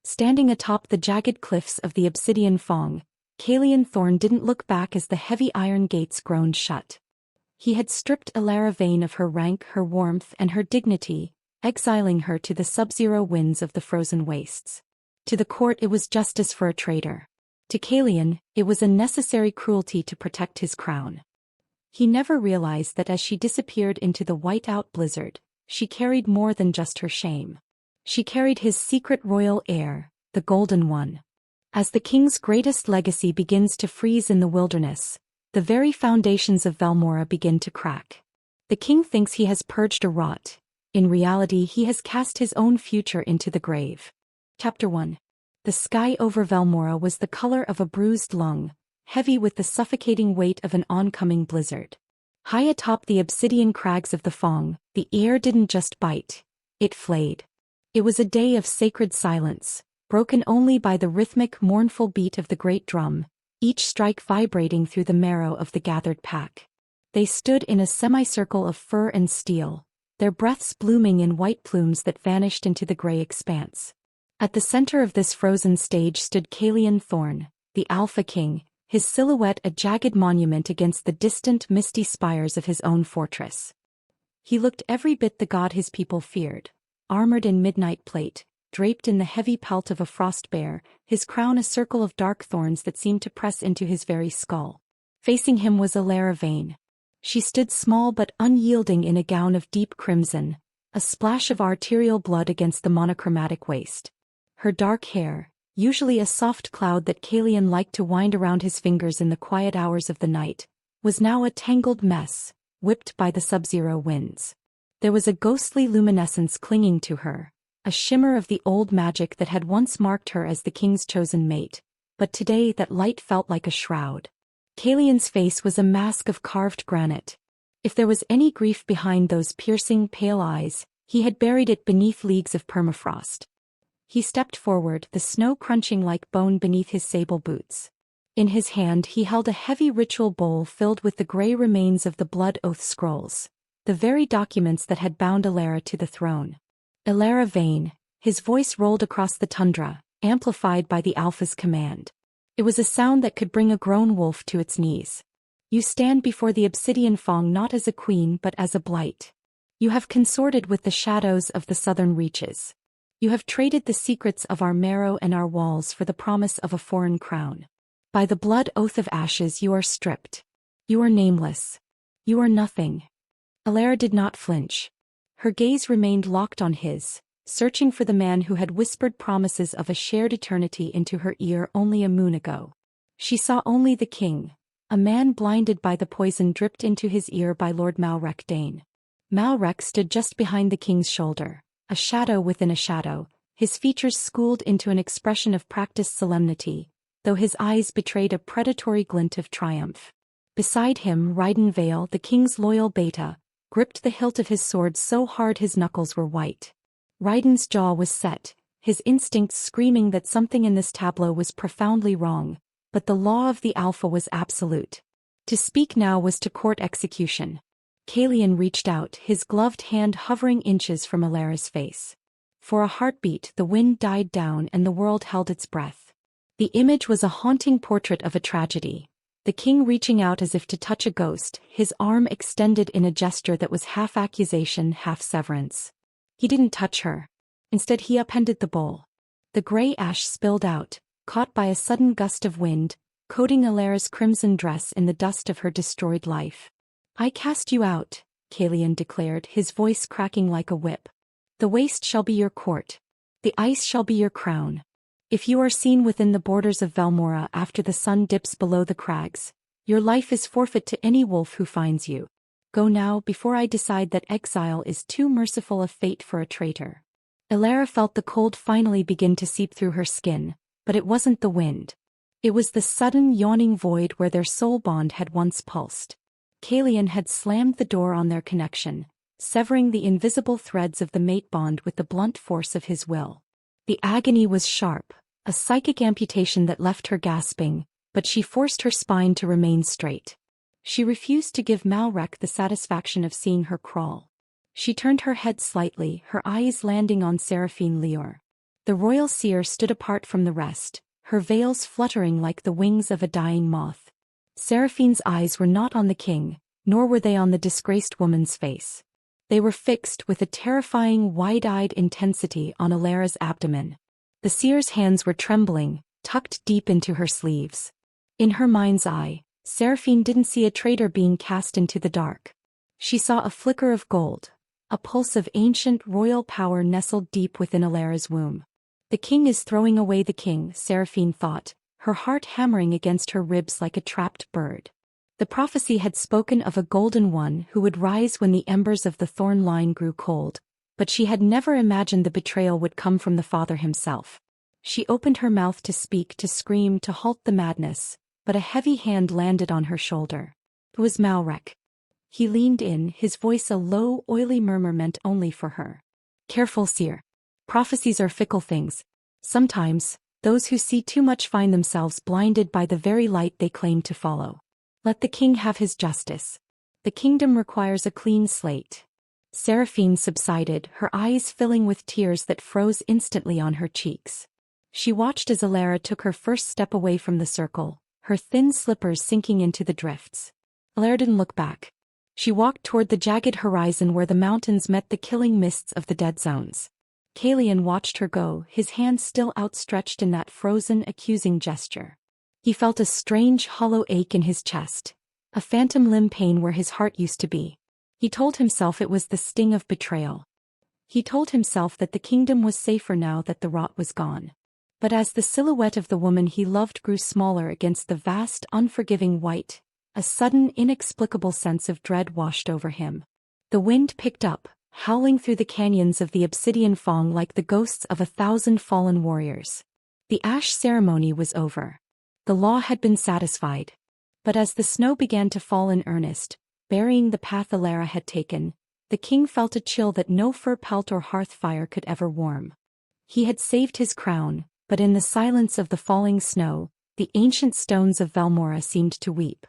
Standing atop the jagged cliffs of the obsidian Fong, Calian Thorn didn't look back as the heavy iron gates groaned shut. He had stripped Elara Vane of her rank, her warmth, and her dignity, exiling her to the sub-zero winds of the frozen wastes. To the court it was justice for a traitor. To Calian, it was a necessary cruelty to protect his crown. He never realized that as she disappeared into the white-out blizzard, she carried more than just her shame. She carried his secret royal heir, the Golden One. As the king's greatest legacy begins to freeze in the wilderness, the very foundations of Velmora begin to crack. The king thinks he has purged a rot. In reality, he has cast his own future into the grave. Chapter 1. The sky over Velmora was the color of a bruised lung, heavy with the suffocating weight of an oncoming blizzard. High atop the obsidian crags of the Fong, the air didn't just bite, it flayed. It was a day of sacred silence, broken only by the rhythmic, mournful beat of the great drum, each strike vibrating through the marrow of the gathered pack. They stood in a semicircle of fur and steel, their breaths blooming in white plumes that vanished into the gray expanse. At the center of this frozen stage stood Calian Thorn, the Alpha King, his silhouette a jagged monument against the distant, misty spires of his own fortress. He looked every bit the god his people feared, armored in midnight plate, draped in the heavy pelt of a frost bear, his crown a circle of dark thorns that seemed to press into his very skull. Facing him was Elara Vane. She stood small but unyielding in a gown of deep crimson, a splash of arterial blood against the monochromatic waist. Her dark hair, usually a soft cloud that Calian liked to wind around his fingers in the quiet hours of the night, was now a tangled mess, whipped by the sub-zero winds. There was a ghostly luminescence clinging to her, a shimmer of the old magic that had once marked her as the king's chosen mate, but today that light felt like a shroud. Calian's face was a mask of carved granite. If there was any grief behind those piercing, pale eyes, he had buried it beneath leagues of permafrost. He stepped forward, the snow crunching like bone beneath his sable boots. In his hand he held a heavy ritual bowl filled with the gray remains of the blood oath scrolls, the very documents that had bound Elara to the throne. Elara Vane, his voice rolled across the tundra, amplified by the Alpha's command. It was a sound that could bring a grown wolf to its knees. You stand before the obsidian Fong not as a queen but as a blight. You have consorted with the shadows of the southern reaches. You have traded the secrets of our marrow and our walls for the promise of a foreign crown. By the blood oath of ashes you are stripped. You are nameless. You are nothing. Elara did not flinch. Her gaze remained locked on his, searching for the man who had whispered promises of a shared eternity into her ear only a moon ago. She saw only the king, a man blinded by the poison dripped into his ear by Lord Malrek Dane. Malrek stood just behind the king's shoulder, a shadow within a shadow, his features schooled into an expression of practiced solemnity, though his eyes betrayed a predatory glint of triumph. Beside him, Ryden Vale, the king's loyal beta, gripped the hilt of his sword so hard his knuckles were white. Ryden's jaw was set, his instincts screaming that something in this tableau was profoundly wrong, but the law of the Alpha was absolute. To speak now was to court execution. Calian reached out, his gloved hand hovering inches from Elara's face. For a heartbeat the wind died down and the world held its breath. The image was a haunting portrait of a tragedy. The king reaching out as if to touch a ghost, his arm extended in a gesture that was half accusation, half severance. He didn't touch her. Instead he upended the bowl. The gray ash spilled out, caught by a sudden gust of wind, coating Elara's crimson dress in the dust of her destroyed life. I cast you out, Calian declared, his voice cracking like a whip. The waste shall be your court. The ice shall be your crown. If you are seen within the borders of Velmora after the sun dips below the crags, your life is forfeit to any wolf who finds you. Go now before I decide that exile is too merciful a fate for a traitor. Elara felt the cold finally begin to seep through her skin, but it wasn't the wind. It was the sudden yawning void where their soul bond had once pulsed. Calian had slammed the door on their connection, severing the invisible threads of the mate bond with the blunt force of his will. The agony was sharp, a psychic amputation that left her gasping, but she forced her spine to remain straight. She refused to give Malrek the satisfaction of seeing her crawl. She turned her head slightly, her eyes landing on Seraphine Lior. The royal seer stood apart from the rest, her veils fluttering like the wings of a dying moth. Seraphine's eyes were not on the king, nor were they on the disgraced woman's face. They were fixed with a terrifying wide-eyed intensity on Alara's abdomen. The seer's hands were trembling, tucked deep into her sleeves. In her mind's eye, Seraphine didn't see a traitor being cast into the dark. She saw a flicker of gold, a pulse of ancient royal power nestled deep within Alara's womb. The king is throwing away the king, Seraphine thought, her heart hammering against her ribs like a trapped bird. The prophecy had spoken of a golden one who would rise when the embers of the thorn line grew cold, but she had never imagined the betrayal would come from the father himself. She opened her mouth to speak, to scream, to halt the madness, but a heavy hand landed on her shoulder. It was Malrek. He leaned in, his voice a low, oily murmur meant only for her. Careful, seer. Prophecies are fickle things. Sometimes, those who see too much find themselves blinded by the very light they claim to follow. Let the king have his justice. The kingdom requires a clean slate. Seraphine subsided, her eyes filling with tears that froze instantly on her cheeks. She watched as Alara took her first step away from the circle, her thin slippers sinking into the drifts. Alara didn't look back. She walked toward the jagged horizon where the mountains met the killing mists of the dead zones. Kalian watched her go, his hand still outstretched in that frozen, accusing gesture. He felt a strange hollow ache in his chest, a phantom limb pain where his heart used to be. He told himself it was the sting of betrayal. He told himself that the kingdom was safer now that the rot was gone. But as the silhouette of the woman he loved grew smaller against the vast, unforgiving white, a sudden, inexplicable sense of dread washed over him. The wind picked up, howling through the canyons of the obsidian Fong like the ghosts of 1,000 fallen warriors. The ash ceremony was over. The law had been satisfied. But as the snow began to fall in earnest, burying the path Alara had taken, the king felt a chill that no fur pelt or hearth fire could ever warm. He had saved his crown, but in the silence of the falling snow, the ancient stones of Velmora seemed to weep.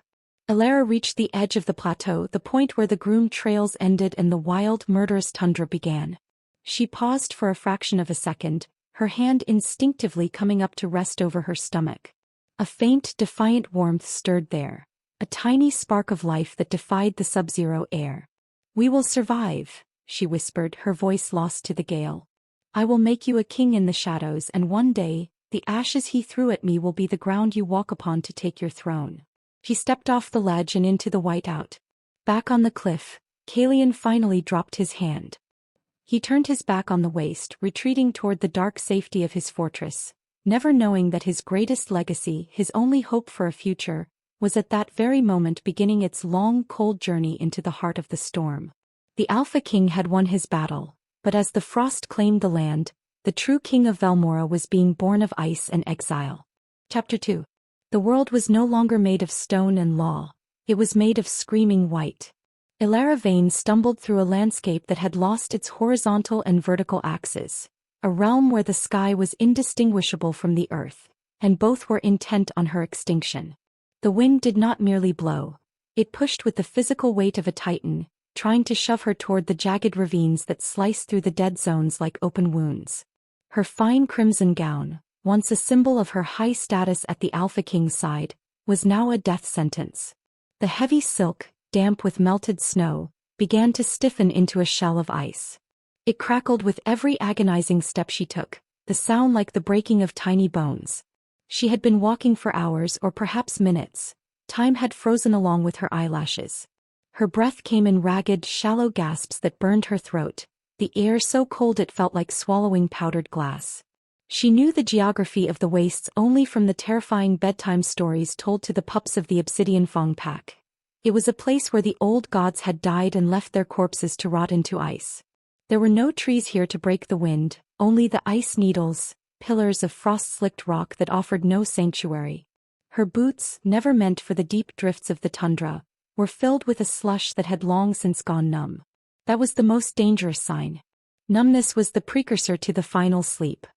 Alara reached the edge of the plateau, the point where the groomed trails ended and the wild, murderous tundra began. She paused for a fraction of a second, her hand instinctively coming up to rest over her stomach. A faint, defiant warmth stirred there, a tiny spark of life that defied the sub-zero air. "We will survive," she whispered, her voice lost to the gale. "I will make you a king in the shadows, and one day, the ashes he threw at me will be the ground you walk upon to take your throne." He stepped off the ledge and into the whiteout. Back on the cliff, Kalian finally dropped his hand. He turned his back on the waste, retreating toward the dark safety of his fortress, never knowing that his greatest legacy, his only hope for a future, was at that very moment beginning its long, cold journey into the heart of the storm. The Alpha King had won his battle, but as the frost claimed the land, the true king of Velmora was being born of ice and exile. Chapter 2. The world was no longer made of stone and law, it was made of screaming white. Alara Vane stumbled through a landscape that had lost its horizontal and vertical axes, a realm where the sky was indistinguishable from the earth, and both were intent on her extinction. The wind did not merely blow, it pushed with the physical weight of a titan, trying to shove her toward the jagged ravines that sliced through the dead zones like open wounds. Her fine crimson gown, once a symbol of her high status at the Alpha King's side, was now a death sentence. The heavy silk, damp with melted snow, began to stiffen into a shell of ice. It crackled with every agonizing step she took, the sound like the breaking of tiny bones. She had been walking for hours or perhaps minutes. Time had frozen along with her eyelashes. Her breath came in ragged, shallow gasps that burned her throat, the air so cold it felt like swallowing powdered glass. She knew the geography of the wastes only from the terrifying bedtime stories told to the pups of the Obsidian Fong pack. It was a place where the old gods had died and left their corpses to rot into ice. There were no trees here to break the wind, only the ice needles, pillars of frost-slicked rock that offered no sanctuary. Her boots, never meant for the deep drifts of the tundra, were filled with a slush that had long since gone numb. That was the most dangerous sign. Numbness was the precursor to the final sleep.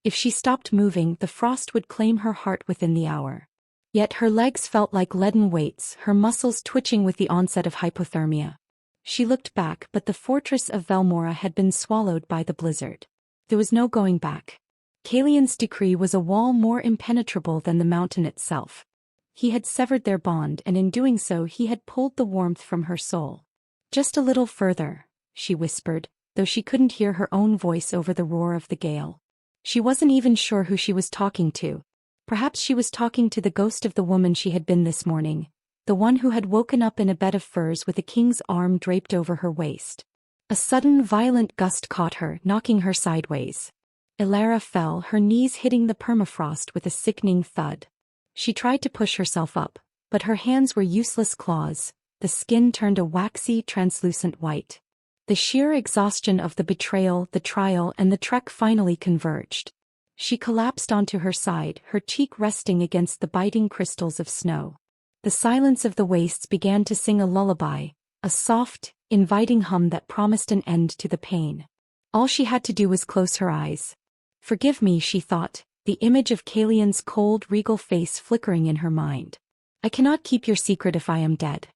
If she stopped moving, the frost would claim her heart within the hour. Yet her legs felt like leaden weights, her muscles twitching with the onset of hypothermia. She looked back, but the fortress of Velmora had been swallowed by the blizzard. There was no going back. Kalian's decree was a wall more impenetrable than the mountain itself. He had severed their bond, and in doing so he had pulled the warmth from her soul. "Just a little further," she whispered, though she couldn't hear her own voice over the roar of the gale. She wasn't even sure who she was talking to. Perhaps she was talking to the ghost of the woman she had been this morning, the one who had woken up in a bed of furs with a king's arm draped over her waist. A sudden violent gust caught her, knocking her sideways. Elara fell, her knees hitting the permafrost with a sickening thud. She tried to push herself up, but her hands were useless claws, the skin turned a waxy, translucent white. The sheer exhaustion of the betrayal, the trial, and the trek finally converged. She collapsed onto her side, her cheek resting against the biting crystals of snow. The silence of the wastes began to sing a lullaby, a soft, inviting hum that promised an end to the pain. All she had to do was close her eyes. "Forgive me," she thought, the image of Kalian's cold, regal face flickering in her mind. "I cannot keep your secret if I am dead."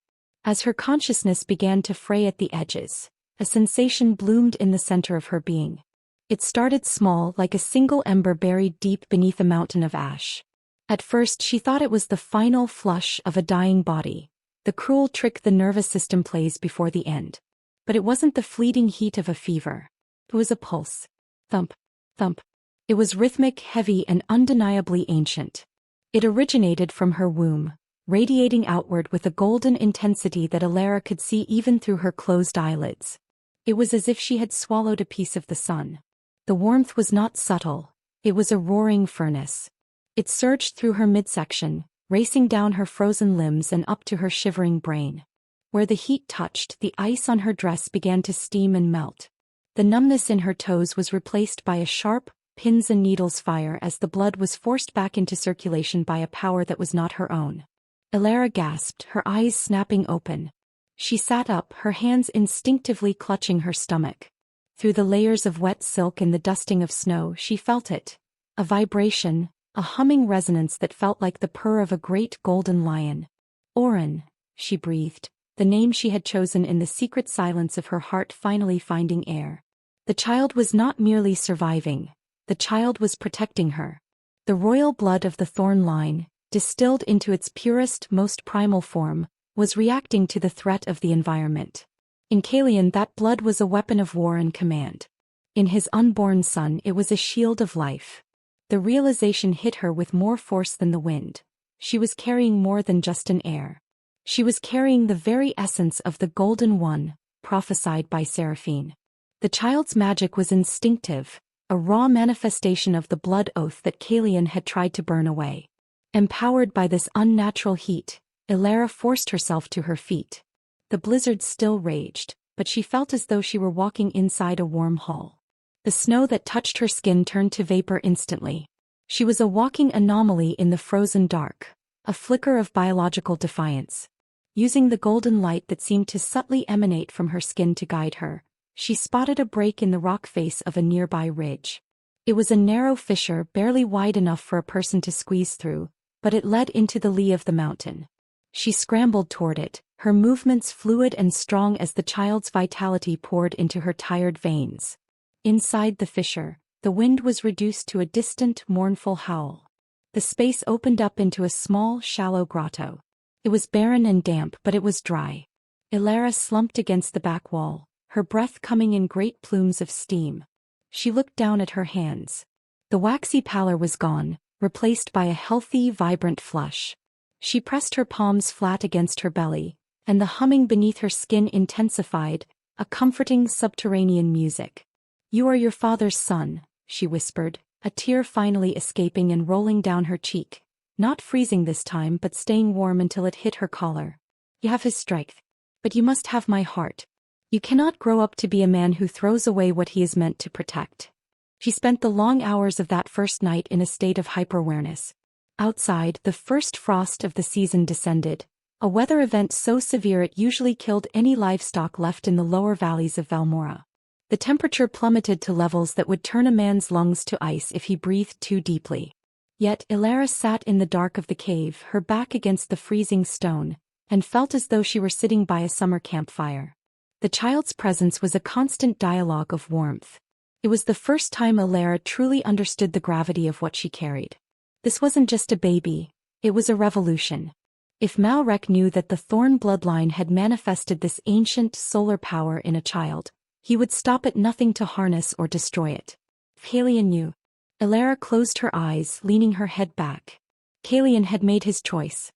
As her consciousness began to fray at the edges, a sensation bloomed in the center of her being. It started small, like a single ember buried deep beneath a mountain of ash. At first she thought it was the final flush of a dying body, the cruel trick the nervous system plays before the end. But it wasn't the fleeting heat of a fever. It was a pulse. Thump, thump. It was rhythmic, heavy, and undeniably ancient. It originated from her womb, radiating outward with a golden intensity that Elara could see even through her closed eyelids. It was as if she had swallowed a piece of the sun. The warmth was not subtle, it was a roaring furnace. It surged through her midsection, racing down her frozen limbs and up to her shivering brain. Where the heat touched, the ice on her dress began to steam and melt. The numbness in her toes was replaced by a sharp, pins and needles fire as the blood was forced back into circulation by a power that was not her own. Elara gasped, her eyes snapping open. She sat up, her hands instinctively clutching her stomach. Through the layers of wet silk and the dusting of snow she felt it. A vibration, a humming resonance that felt like the purr of a great golden lion. "Oren," she breathed, the name she had chosen in the secret silence of her heart finally finding air. The child was not merely surviving, the child was protecting her. The royal blood of the Thorn line, distilled into its purest, most primal form, was reacting to the threat of the environment. In Kalian that blood was a weapon of war and command. In his unborn son it was a shield of life. The realization hit her with more force than the wind. She was carrying more than just an heir. She was carrying the very essence of the Golden One, prophesied by Seraphine. The child's magic was instinctive, a raw manifestation of the blood oath that Kalian had tried to burn away. Empowered by this unnatural heat, Elara forced herself to her feet. The blizzard still raged, but she felt as though she were walking inside a warm hall. The snow that touched her skin turned to vapor instantly. She was a walking anomaly in the frozen dark, a flicker of biological defiance. Using the golden light that seemed to subtly emanate from her skin to guide her, she spotted a break in the rock face of a nearby ridge. It was a narrow fissure barely wide enough for a person to squeeze through, but it led into the lee of the mountain. She scrambled toward it, her movements fluid and strong as the child's vitality poured into her tired veins. Inside the fissure, the wind was reduced to a distant, mournful howl. The space opened up into a small, shallow grotto. It was barren and damp, but it was dry. Elara slumped against the back wall, her breath coming in great plumes of steam. She looked down at her hands. The waxy pallor was gone, replaced by a healthy, vibrant flush. She pressed her palms flat against her belly, and the humming beneath her skin intensified, a comforting subterranean music. "You are your father's son," she whispered, a tear finally escaping and rolling down her cheek, not freezing this time but staying warm until it hit her collar. "You have his strength, but you must have my heart. You cannot grow up to be a man who throws away what he is meant to protect." She spent the long hours of that first night in a state of hyper-awareness. Outside, the first frost of the season descended, a weather event so severe it usually killed any livestock left in the lower valleys of Valmora. The temperature plummeted to levels that would turn a man's lungs to ice if he breathed too deeply. Yet Elara sat in the dark of the cave, her back against the freezing stone, and felt as though she were sitting by a summer campfire. The child's presence was a constant dialogue of warmth. It was the first time Alara truly understood the gravity of what she carried. This wasn't just a baby, it was a revolution. If Malrek knew that the Thorn bloodline had manifested this ancient solar power in a child, he would stop at nothing to harness or destroy it. Kalian knew. Alara closed her eyes, leaning her head back. Kalian had made his choice.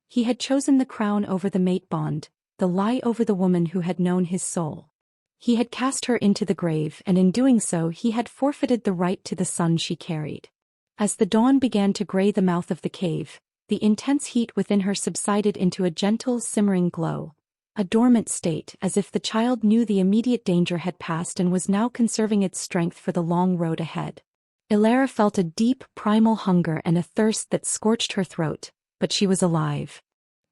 He had chosen the crown over the mate bond, the lie over the woman who had known his soul. He had cast her into the grave, and in doing so he had forfeited the right to the son she carried. As the dawn began to gray the mouth of the cave, the intense heat within her subsided into a gentle, simmering glow, a dormant state as if the child knew the immediate danger had passed and was now conserving its strength for the long road ahead. Alara felt a deep, primal hunger and a thirst that scorched her throat, but she was alive.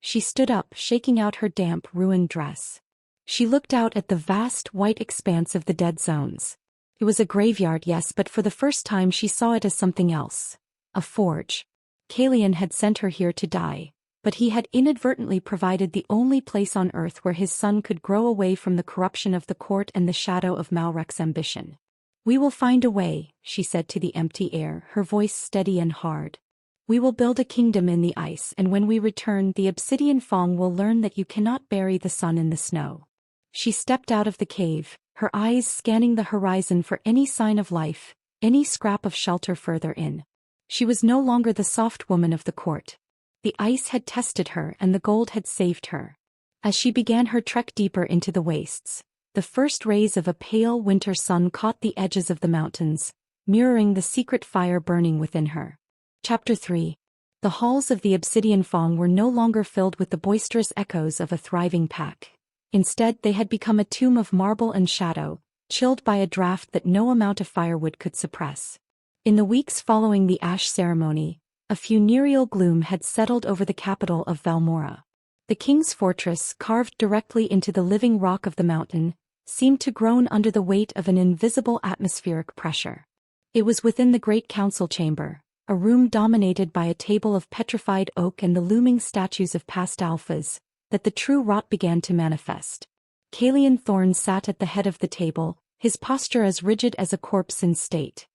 She stood up, shaking out her damp, ruined dress. She looked out at the vast, white expanse of the dead zones. It was a graveyard, yes, but for the first time she saw it as something else. A forge. Kalian had sent her here to die, but he had inadvertently provided the only place on earth where his son could grow away from the corruption of the court and the shadow of Malrek's ambition. "We will find a way," she said to the empty air, her voice steady and hard. "We will build a kingdom in the ice, and when we return, the obsidian Fong will learn that you cannot bury the sun in the snow." She stepped out of the cave, her eyes scanning the horizon for any sign of life, any scrap of shelter further in. She was no longer the soft woman of the court. The ice had tested her and the gold had saved her. As she began her trek deeper into the wastes, the first rays of a pale winter sun caught the edges of the mountains, mirroring the secret fire burning within her. Chapter 3. The halls of the Obsidian Fong were no longer filled with the boisterous echoes of a thriving pack. Instead, they had become a tomb of marble and shadow, chilled by a draft that no amount of firewood could suppress. In the weeks following the ash ceremony, a funereal gloom had settled over the capital of Valmora. The king's fortress, carved directly into the living rock of the mountain, seemed to groan under the weight of an invisible atmospheric pressure. It was within the great council chamber, a room dominated by a table of petrified oak and the looming statues of past alphas, that the true rot began to manifest. Kalian Thorn sat at the head of the table, his posture as rigid as a corpse in state.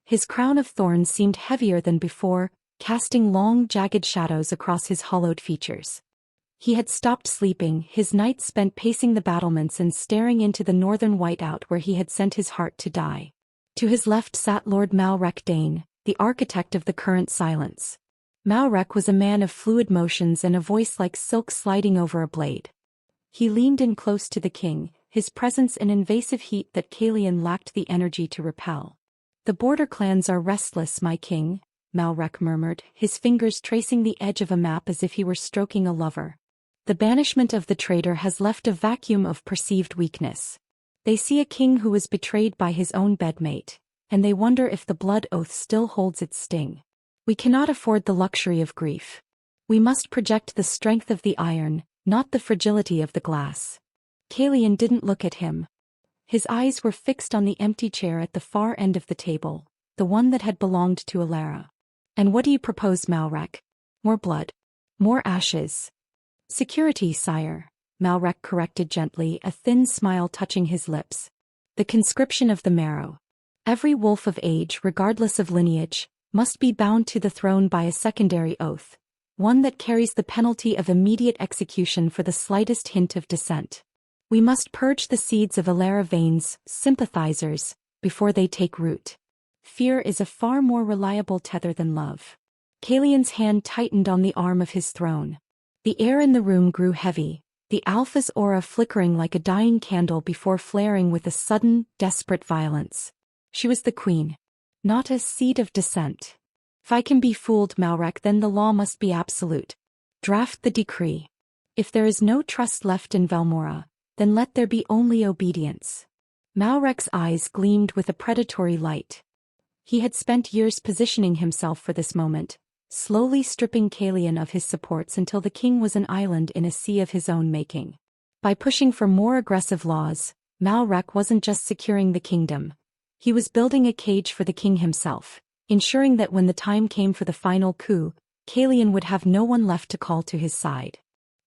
His crown of thorns seemed heavier than before, casting long, jagged shadows across his hollowed features. He had stopped sleeping, his nights spent pacing the battlements and staring into the northern whiteout where he had sent his heart to die. To his left sat Lord Malrek Dane, the architect of the current silence. Malrek was a man of fluid motions and a voice like silk sliding over a blade. He leaned in close to the king, his presence an invasive heat that Kalian lacked the energy to repel. "The border clans are restless, my king," Malrek murmured, his fingers tracing the edge of a map as if he were stroking a lover. "The banishment of the traitor has left a vacuum of perceived weakness. They see a king who was betrayed by his own bedmate, and they wonder if the blood oath still holds its sting. We cannot afford the luxury of grief. We must project the strength of the iron, not the fragility of the glass." Kalian didn't look at him. His eyes were fixed on the empty chair at the far end of the table, the one that had belonged to Alara. "And what do you propose, Malrek? More blood? More ashes?" "Security, sire," Malrek corrected gently, a thin smile touching his lips. "The conscription of the marrow. Every wolf of age, regardless of lineage, must be bound to the throne by a secondary oath, one that carries the penalty of immediate execution for the slightest hint of dissent. We must purge the seeds of Alara Vane's sympathizers before they take root. Fear is a far more reliable tether than love." Kalian's hand tightened on the arm of his throne. The air in the room grew heavy, the alpha's aura flickering like a dying candle before flaring with a sudden, desperate violence. She was the queen. Not a seed of dissent. "If I can be fooled, Malrek, then the law must be absolute. Draft the decree. If there is no trust left in Valmora, then let there be only obedience." Malrek's eyes gleamed with a predatory light. He had spent years positioning himself for this moment, slowly stripping Kalian of his supports until the king was an island in a sea of his own making. By pushing for more aggressive laws, Malrek wasn't just securing the kingdom. He was building a cage for the king himself, ensuring that when the time came for the final coup, Kalian would have no one left to call to his side.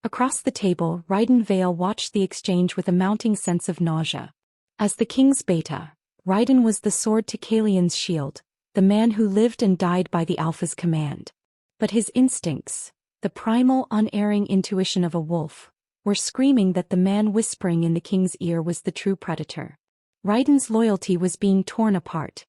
Across the table, Ryden Vale watched the exchange with a mounting sense of nausea. As the king's beta, Raiden was the sword to Kalian's shield, the man who lived and died by the Alpha's command. But his instincts, the primal unerring intuition of a wolf, were screaming that the man whispering in the king's ear was the true predator. Raiden's loyalty was being torn apart.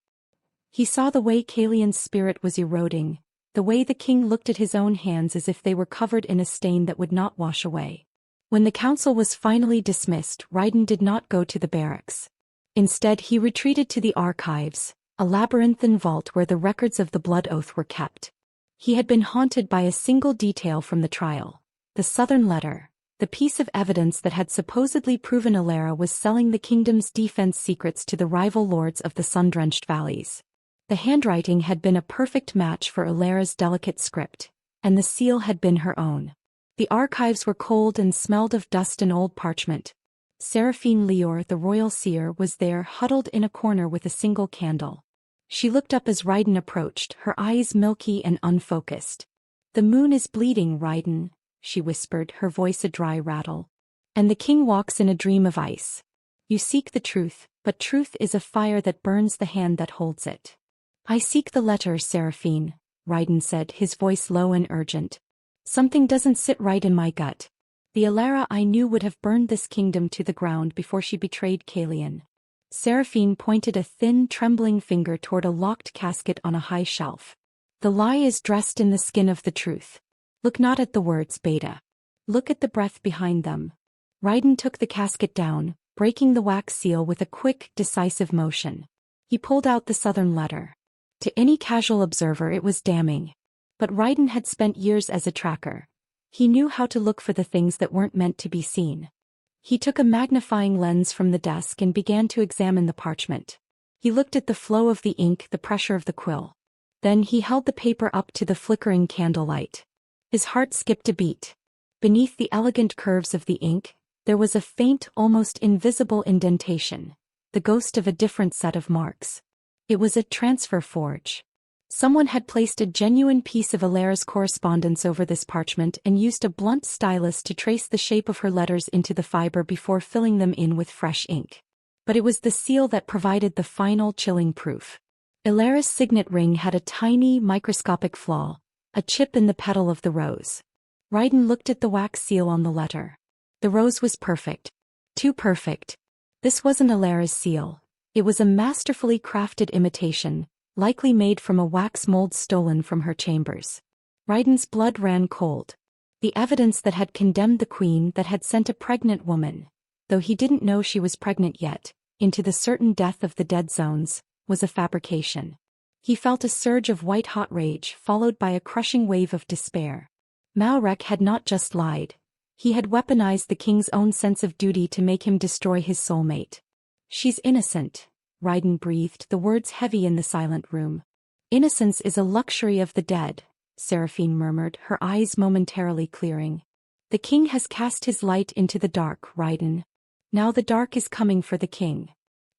He saw the way Kalian's spirit was eroding, the way the king looked at his own hands as if they were covered in a stain that would not wash away. When the council was finally dismissed, Raiden did not go to the barracks. Instead, he retreated to the archives, a labyrinthine vault where the records of the blood oath were kept. He had been haunted by a single detail from the trial: the southern letter, the piece of evidence that had supposedly proven Alara was selling the kingdom's defense secrets to the rival lords of the sun-drenched valleys. The handwriting had been a perfect match for Alara's delicate script, and the seal had been her own. The archives were cold and smelled of dust and old parchment. Seraphine Lior, the royal seer, was there, huddled in a corner with a single candle. She looked up as Raiden approached, her eyes milky and unfocused. "The moon is bleeding, Raiden," she whispered, her voice a dry rattle. "And the king walks in a dream of ice. You seek the truth, but truth is a fire that burns the hand that holds it." "I seek the letter, Seraphine," Raiden said, his voice low and urgent. "Something doesn't sit right in my gut. The Alara I knew would have burned this kingdom to the ground before she betrayed Kalian." Seraphine pointed a thin, trembling finger toward a locked casket on a high shelf. "The lie is dressed in the skin of the truth. Look not at the words, Beta. Look at the breath behind them." Raiden took the casket down, breaking the wax seal with a quick, decisive motion. He pulled out the southern letter. To any casual observer it was damning. But Raiden had spent years as a tracker. He knew how to look for the things that weren't meant to be seen. He took a magnifying lens from the desk and began to examine the parchment. He looked at the flow of the ink, the pressure of the quill. Then he held the paper up to the flickering candlelight. His heart skipped a beat. Beneath the elegant curves of the ink, there was a faint, almost invisible indentation, the ghost of a different set of marks. It was a transfer forge. Someone had placed a genuine piece of Alara's correspondence over this parchment and used a blunt stylus to trace the shape of her letters into the fiber before filling them in with fresh ink. But it was the seal that provided the final chilling proof. Alara's signet ring had a tiny, microscopic flaw, a chip in the petal of the rose. Raiden looked at the wax seal on the letter. The rose was perfect. Too perfect. This wasn't Alara's seal. It was a masterfully crafted imitation, likely made from a wax mold stolen from her chambers. Raiden's blood ran cold. The evidence that had condemned the queen, that had sent a pregnant woman, though he didn't know she was pregnant yet, into the certain death of the dead zones, was a fabrication. He felt a surge of white-hot rage followed by a crushing wave of despair. Malrek had not just lied. He had weaponized the king's own sense of duty to make him destroy his soulmate. "She's innocent," Raiden breathed, the words heavy in the silent room. "Innocence is a luxury of the dead," Seraphine murmured, her eyes momentarily clearing. "The king has cast his light into the dark, Raiden. Now the dark is coming for the king."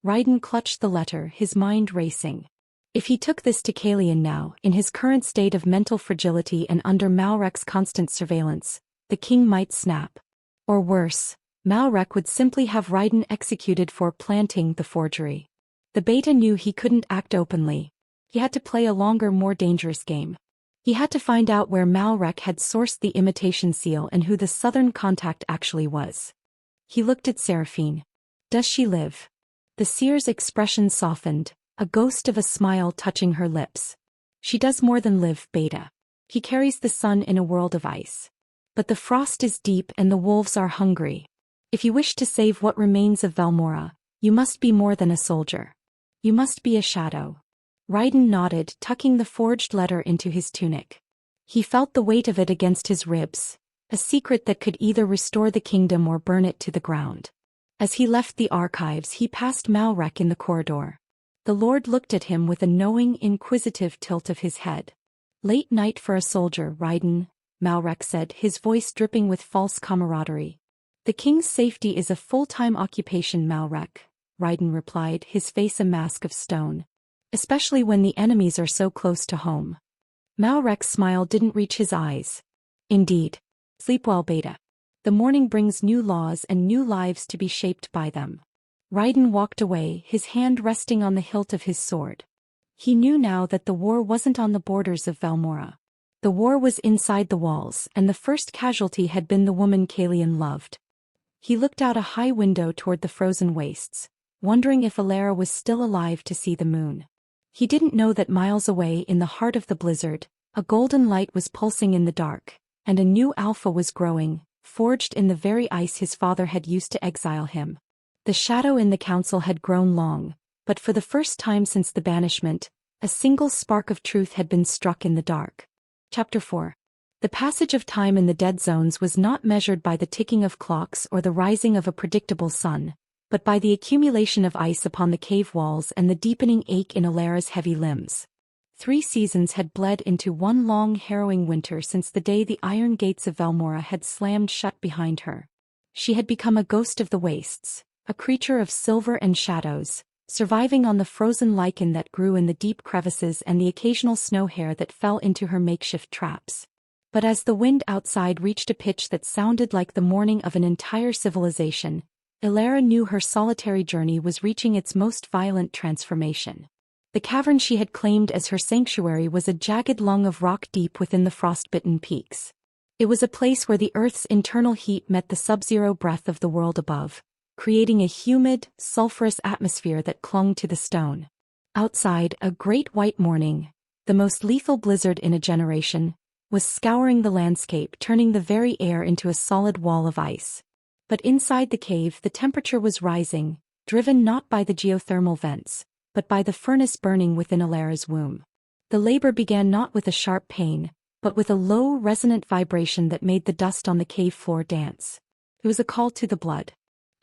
Raiden clutched the letter, his mind racing. If he took this to Kalian now, in his current state of mental fragility and under Malrek's constant surveillance, the king might snap. Or worse, Malrek would simply have Raiden executed for planting the forgery. The beta knew he couldn't act openly. He had to play a longer, more dangerous game. He had to find out where Malrek had sourced the imitation seal and who the southern contact actually was. He looked at Seraphine. "Does she live?" The seer's expression softened, a ghost of a smile touching her lips. "She does more than live, Beta. He carries the sun in a world of ice. But the frost is deep and the wolves are hungry. If you wish to save what remains of Valmora, you must be more than a soldier. You must be a shadow." Raiden nodded, tucking the forged letter into his tunic. He felt the weight of it against his ribs, a secret that could either restore the kingdom or burn it to the ground. As he left the archives, he passed Malrek in the corridor. The Lord looked at him with a knowing, inquisitive tilt of his head. "Late night for a soldier, Raiden," Malrek said, his voice dripping with false camaraderie. "The king's safety is a full-time occupation, Malrek," Raiden replied, his face a mask of stone. "Especially when the enemies are so close to home." Malrek's smile didn't reach his eyes. "Indeed. Sleep well, Beta. The morning brings new laws and new lives to be shaped by them." Raiden walked away, his hand resting on the hilt of his sword. He knew now that the war wasn't on the borders of Valmora. The war was inside the walls, and the first casualty had been the woman Kalian loved. He looked out a high window toward the frozen wastes, wondering if Alara was still alive to see the moon. He didn't know that miles away in the heart of the blizzard, a golden light was pulsing in the dark, and a new alpha was growing, forged in the very ice his father had used to exile him. The shadow in the council had grown long, but for the first time since the banishment, a single spark of truth had been struck in the dark. Chapter 4. The passage of time in the dead zones was not measured by the ticking of clocks or the rising of a predictable sun, but by the accumulation of ice upon the cave walls and the deepening ache in Alara's heavy limbs. 3 seasons had bled into one long harrowing winter since the day the iron gates of Valmora had slammed shut behind her. She had become a ghost of the wastes, a creature of silver and shadows, surviving on the frozen lichen that grew in the deep crevices and the occasional snow hair that fell into her makeshift traps. But as the wind outside reached a pitch that sounded like the mourning of an entire civilization, Alara knew her solitary journey was reaching its most violent transformation. The cavern she had claimed as her sanctuary was a jagged lung of rock deep within the frostbitten peaks. It was a place where the earth's internal heat met the sub-zero breath of the world above, creating a humid, sulphurous atmosphere that clung to the stone. Outside, a great white morning, the most lethal blizzard in a generation, was scouring the landscape, turning the very air into a solid wall of ice. But inside the cave the temperature was rising, driven not by the geothermal vents, but by the furnace burning within Alara's womb. The labor began not with a sharp pain, but with a low, resonant vibration that made the dust on the cave floor dance. It was a call to the blood.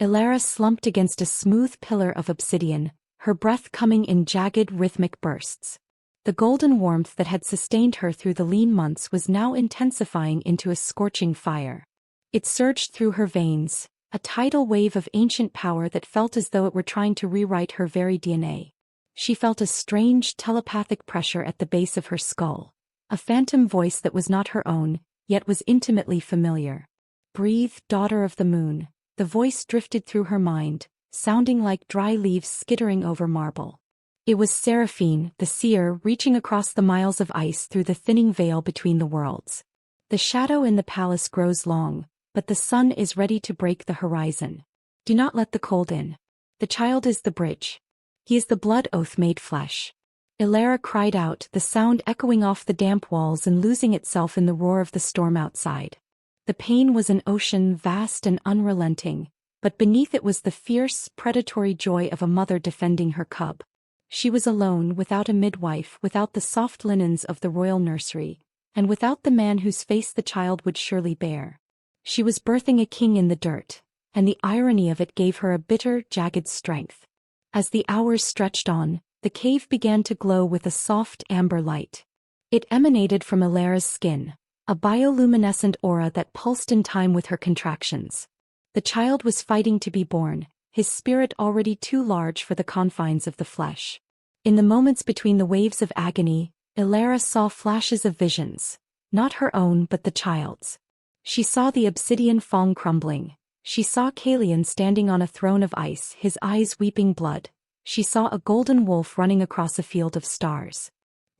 Alara slumped against a smooth pillar of obsidian, her breath coming in jagged, rhythmic bursts. The golden warmth that had sustained her through the lean months was now intensifying into a scorching fire. It surged through her veins, a tidal wave of ancient power that felt as though it were trying to rewrite her very DNA. She felt a strange telepathic pressure at the base of her skull, a phantom voice that was not her own, yet was intimately familiar. "Breathe, daughter of the moon," the voice drifted through her mind, sounding like dry leaves skittering over marble. It was Seraphine, the seer, reaching across the miles of ice through the thinning veil between the worlds. The shadow in the palace grows long, but the sun is ready to break the horizon. Do not let the cold in. The child is the bridge. He is the blood oath made flesh. Alara cried out, the sound echoing off the damp walls and losing itself in the roar of the storm outside. The pain was an ocean vast and unrelenting, but beneath it was the fierce, predatory joy of a mother defending her cub. She was alone, without a midwife, without the soft linens of the royal nursery, and without the man whose face the child would surely bear. She was birthing a king in the dirt, and the irony of it gave her a bitter, jagged strength. As the hours stretched on, the cave began to glow with a soft amber light. It emanated from Alara's skin, a bioluminescent aura that pulsed in time with her contractions. The child was fighting to be born, his spirit already too large for the confines of the flesh. In the moments between the waves of agony, Alara saw flashes of visions, not her own but the child's. She saw the obsidian Fong crumbling. She saw Kalian standing on a throne of ice, his eyes weeping blood. She saw a golden wolf running across a field of stars.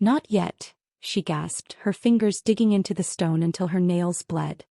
"Not yet," she gasped, her fingers digging into the stone until her nails bled.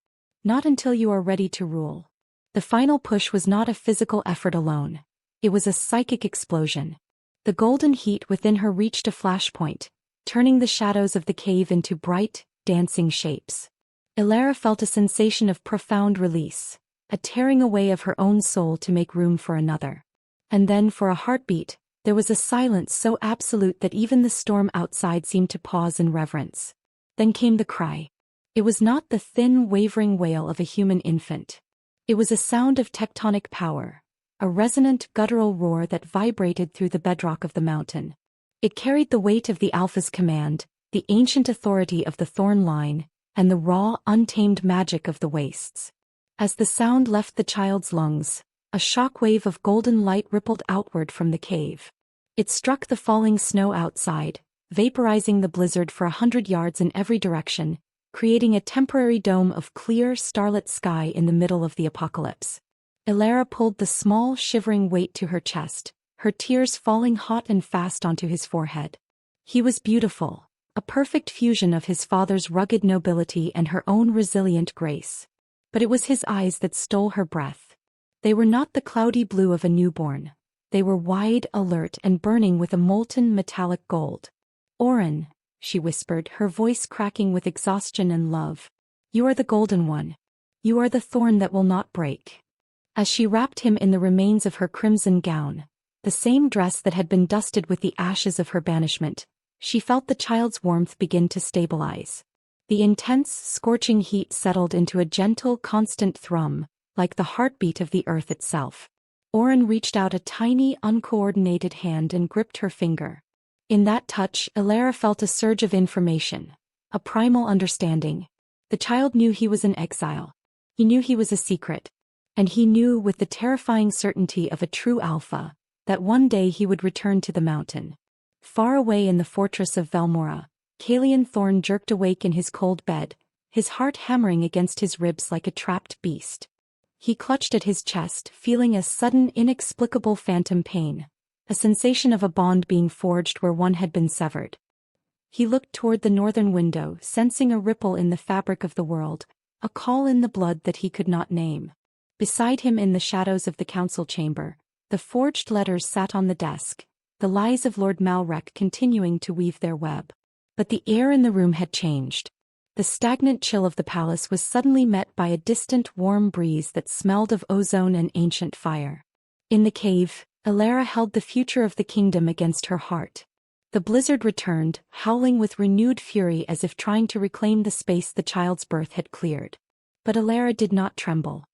"Not until you are ready to rule." The final push was not a physical effort alone. It was a psychic explosion. The golden heat within her reached a flashpoint, turning the shadows of the cave into bright, dancing shapes. Alara felt a sensation of profound release, a tearing away of her own soul to make room for another. And then, for a heartbeat, there was a silence so absolute that even the storm outside seemed to pause in reverence. Then came the cry. It was not the thin, wavering wail of a human infant. It was a sound of tectonic power, a resonant, guttural roar that vibrated through the bedrock of the mountain. It carried the weight of the Alpha's command, the ancient authority of the Thorn line, and the raw, untamed magic of the wastes. As the sound left the child's lungs, a shockwave of golden light rippled outward from the cave. It struck the falling snow outside, vaporizing the blizzard for 100 yards in every direction, creating a temporary dome of clear, starlit sky in the middle of the apocalypse. Elara pulled the small, shivering weight to her chest, her tears falling hot and fast onto his forehead. He was beautiful, a perfect fusion of his father's rugged nobility and her own resilient grace. But it was his eyes that stole her breath. They were not the cloudy blue of a newborn. They were wide, alert, and burning with a molten metallic gold. "Oren," she whispered, her voice cracking with exhaustion and love. "You are the golden one. You are the thorn that will not break." As she wrapped him in the remains of her crimson gown, the same dress that had been dusted with the ashes of her banishment, she felt the child's warmth begin to stabilize. The intense, scorching heat settled into a gentle, constant thrum, like the heartbeat of the earth itself. Oren reached out a tiny, uncoordinated hand and gripped her finger. In that touch, Elara felt a surge of information, a primal understanding. The child knew he was in exile. He knew he was a secret. And he knew, with the terrifying certainty of a true alpha, that one day he would return to the mountain. Far away in the fortress of Velmora, Caelian Thorn jerked awake in his cold bed, his heart hammering against his ribs like a trapped beast. He clutched at his chest, feeling a sudden, inexplicable phantom pain, a sensation of a bond being forged where one had been severed. He looked toward the northern window, sensing a ripple in the fabric of the world, a call in the blood that he could not name. Beside him in the shadows of the council chamber, the forged letters sat on the desk, the lies of Lord Malrek continuing to weave their web. But the air in the room had changed. The stagnant chill of the palace was suddenly met by a distant warm breeze that smelled of ozone and ancient fire. In the cave, Elara held the future of the kingdom against her heart. The blizzard returned, howling with renewed fury as if trying to reclaim the space the child's birth had cleared. But Elara did not tremble.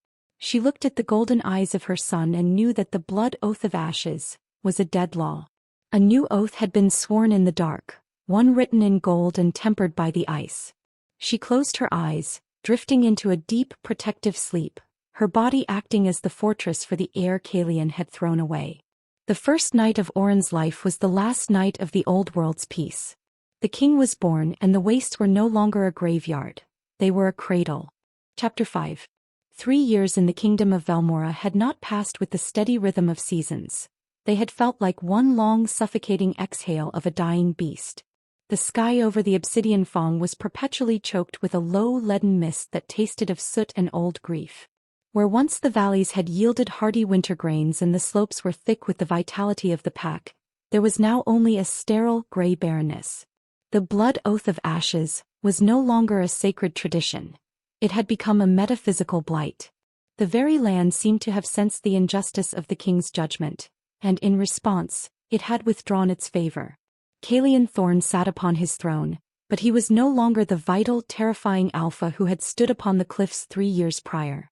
She looked at the golden eyes of her son and knew that the blood oath of ashes was a dead law. A new oath had been sworn in the dark, one written in gold and tempered by the ice. She closed her eyes, drifting into a deep, protective sleep, her body acting as the fortress for the heir Caelian had thrown away. The first night of Oren's life was the last night of the old world's peace. The king was born and the wastes were no longer a graveyard. They were a cradle. Chapter 5. 3 years in the kingdom of Velmora had not passed with the steady rhythm of seasons. They had felt like one long suffocating exhale of a dying beast. The sky over the obsidian Fong was perpetually choked with a low leaden mist that tasted of soot and old grief. Where once the valleys had yielded hardy winter grains and the slopes were thick with the vitality of the pack, there was now only a sterile, gray barrenness. The blood oath of ashes was no longer a sacred tradition. It had become a metaphysical blight. The very land seemed to have sensed the injustice of the king's judgment, and in response, it had withdrawn its favor. Caelian Thorn sat upon his throne, but he was no longer the vital, terrifying alpha who had stood upon the cliffs 3 years prior.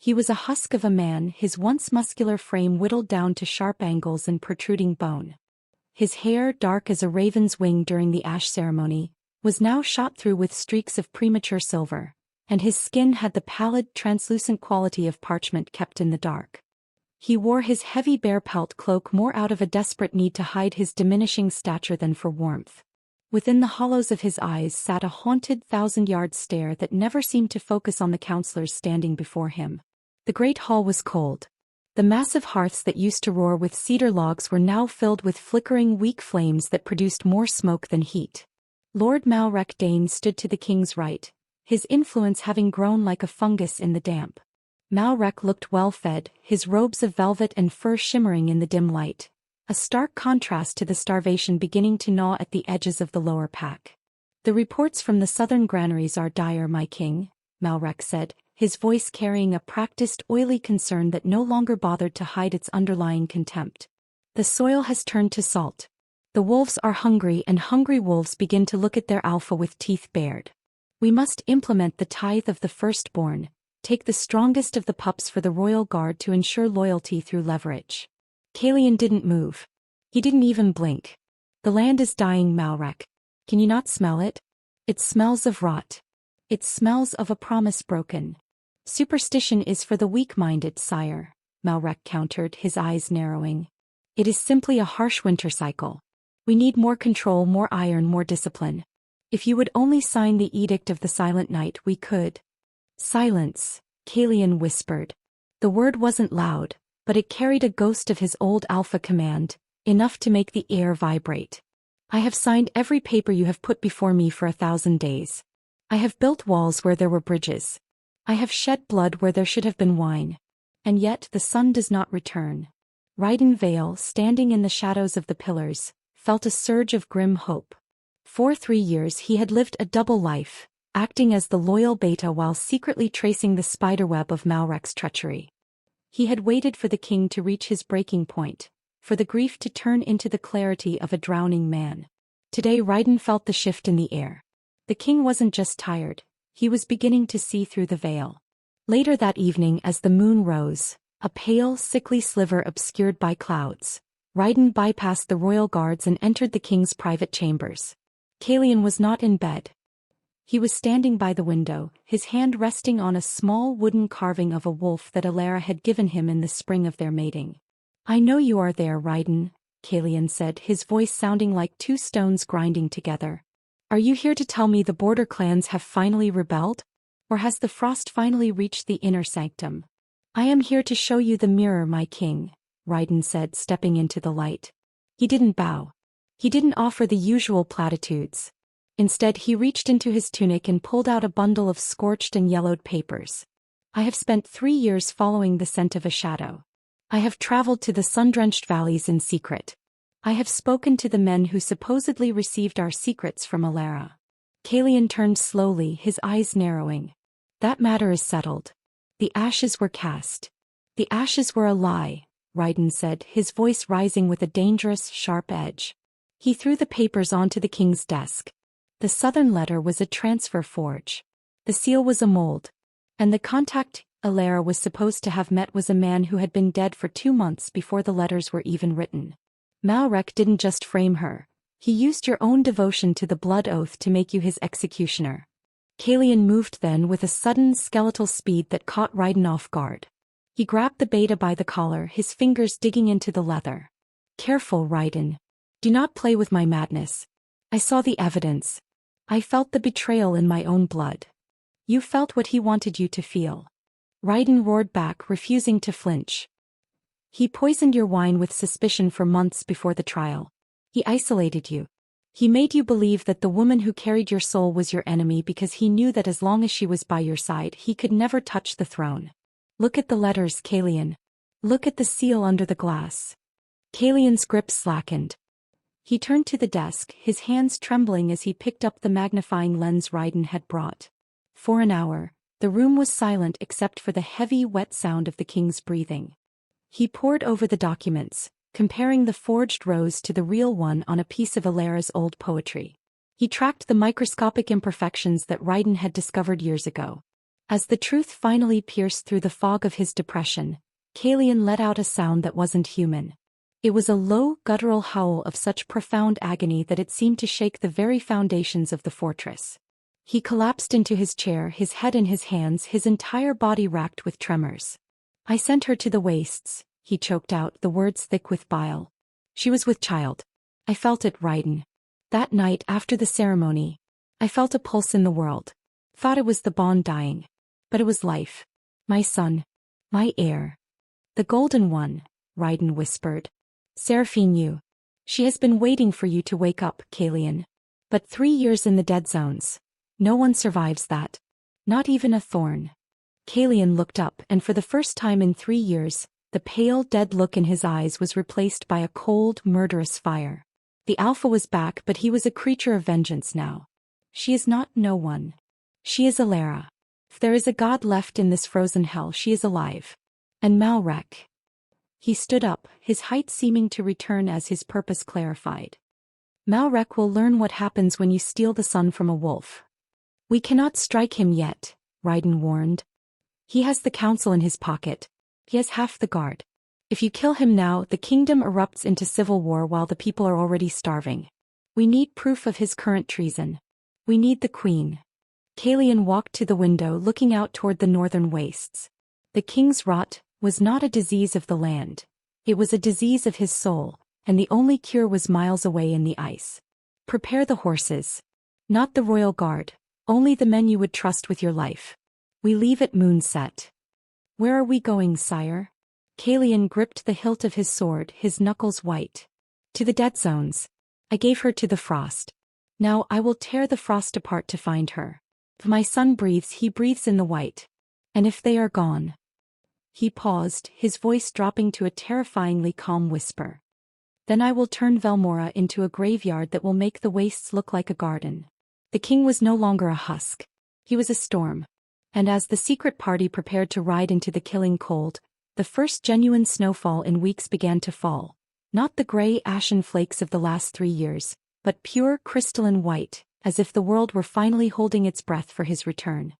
He was a husk of a man, his once muscular frame whittled down to sharp angles and protruding bone. His hair, dark as a raven's wing during the ash ceremony, was now shot through with streaks of premature silver, and his skin had the pallid, translucent quality of parchment kept in the dark. He wore his heavy bear pelt cloak more out of a desperate need to hide his diminishing stature than for warmth. Within the hollows of his eyes sat a haunted 1,000-yard stare that never seemed to focus on the counselors standing before him. The great hall was cold. The massive hearths that used to roar with cedar logs were now filled with flickering, weak flames that produced more smoke than heat. Lord Malrek Dane stood to the king's right, his influence having grown like a fungus in the damp. Malrek looked well-fed, his robes of velvet and fur shimmering in the dim light, a stark contrast to the starvation beginning to gnaw at the edges of the lower pack. "The reports from the southern granaries are dire, my king," Malrek said, his voice carrying a practiced, oily concern that no longer bothered to hide its underlying contempt. "The soil has turned to salt. The wolves are hungry, and hungry wolves begin to look at their alpha with teeth bared. We must implement the tithe of the firstborn, take the strongest of the pups for the royal guard to ensure loyalty through leverage." Caelian didn't move. He didn't even blink. "The land is dying, Malrek. Can you not smell it? It smells of rot. It smells of a promise broken." "Superstition is for the weak-minded, sire," Malrek countered, his eyes narrowing. "It is simply a harsh winter cycle. We need more control, more iron, more discipline. If you would only sign the Edict of the Silent Night, we could." "Silence," Caelian whispered. The word wasn't loud, but it carried a ghost of his old alpha command, enough to make the air vibrate. I have signed every paper you have put before me for 1,000 days. I have built walls where there were bridges. I have shed blood where there should have been wine. And yet the sun does not return. Ryden Vale, standing in the shadows of the pillars, felt a surge of grim hope. For 3 years he had lived a double life, acting as the loyal beta while secretly tracing the spiderweb of Malrek's treachery. He had waited for the king to reach his breaking point, for the grief to turn into the clarity of a drowning man. Today Ryden felt the shift in the air. The king wasn't just tired, he was beginning to see through the veil. Later that evening as the moon rose, a pale, sickly sliver obscured by clouds, Ryden bypassed the royal guards and entered the king's private chambers. Caelian was not in bed. He was standing by the window, his hand resting on a small wooden carving of a wolf that Alara had given him in the spring of their mating. "I know you are there, Ryden," Caelian said, his voice sounding like two stones grinding together. "Are you here to tell me the border clans have finally rebelled? Or has the frost finally reached the inner sanctum?" "I am here to show you the mirror, my king," Ryden said, stepping into the light. He didn't bow. He didn't offer the usual platitudes. Instead he reached into his tunic and pulled out a bundle of scorched and yellowed papers. "I have spent 3 years following the scent of a shadow. I have traveled to the sun-drenched valleys in secret. I have spoken to the men who supposedly received our secrets from Alara." Caelian turned slowly, his eyes narrowing. "That matter is settled. The ashes were cast. The ashes were a lie," Ryden said, his voice rising with a dangerous, sharp edge. He threw the papers onto the king's desk. The southern letter was a transfer forge. The seal was a mold. And the contact Alara was supposed to have met was a man who had been dead for 2 months before the letters were even written. "Malrek didn't just frame her. He used your own devotion to the blood oath to make you his executioner." Caelian moved then with a sudden skeletal speed that caught Ryden off guard. He grabbed the beta by the collar, his fingers digging into the leather. "Careful, Ryden. Do not play with my madness. I saw the evidence. I felt the betrayal in my own blood. You felt what he wanted you to feel." Ryden roared back, refusing to flinch. "He poisoned your wine with suspicion for months before the trial. He isolated you. He made you believe that the woman who carried your soul was your enemy because he knew that as long as she was by your side he could never touch the throne. Look at the letters, Caelian. Look at the seal under the glass." Caelian's grip slackened. He turned to the desk, his hands trembling as he picked up the magnifying lens Ryden had brought. For an hour, the room was silent except for the heavy, wet sound of the king's breathing. He pored over the documents, comparing the forged rose to the real one on a piece of Alara's old poetry. He tracked the microscopic imperfections that Ryden had discovered years ago. As the truth finally pierced through the fog of his depression, Caelian let out a sound that wasn't human. It was a low, guttural howl of such profound agony that it seemed to shake the very foundations of the fortress. He collapsed into his chair, his head in his hands, his entire body racked with tremors. "I sent her to the wastes," he choked out, the words thick with bile. "She was with child. I felt it, Ryden. That night after the ceremony, I felt a pulse in the world. Thought it was the bond dying. But it was life. My son. My heir. The golden one," Ryden whispered. "Seraphine you. She has been waiting for you to wake up, Caelian. But 3 years in the dead zones. No one survives that. Not even a thorn." Caelian looked up, and for the first time in 3 years, the pale, dead look in his eyes was replaced by a cold, murderous fire. The Alpha was back, but he was a creature of vengeance now. "She is not no one. She is Alara. If there is a god left in this frozen hell, she is alive. And Malrek." He stood up, his height seeming to return as his purpose clarified. "Malrek will learn what happens when you steal the sun from a wolf." "We cannot strike him yet," Ryden warned. "He has the council in his pocket. He has half the guard. If you kill him now, the kingdom erupts into civil war while the people are already starving. We need proof of his current treason. We need the queen." Caelian walked to the window, looking out toward the northern wastes. The king's rot was not a disease of the land. It was a disease of his soul, and the only cure was miles away in the ice. "Prepare the horses. Not the royal guard, only the men you would trust with your life. We leave at moonset." Where are we going, sire? Kalian gripped the hilt of his sword, his knuckles white. To the dead zones. I gave her to the frost. Now I will tear the frost apart to find her. If my son breathes, he breathes in the white. And if they are gone. He paused, his voice dropping to a terrifyingly calm whisper. Then I will turn Velmora into a graveyard that will make the wastes look like a garden. The king was no longer a husk. He was a storm. And as the secret party prepared to ride into the killing cold, the first genuine snowfall in weeks began to fall. Not the gray ashen flakes of the last 3 years, but pure crystalline white, as if the world were finally holding its breath for his return.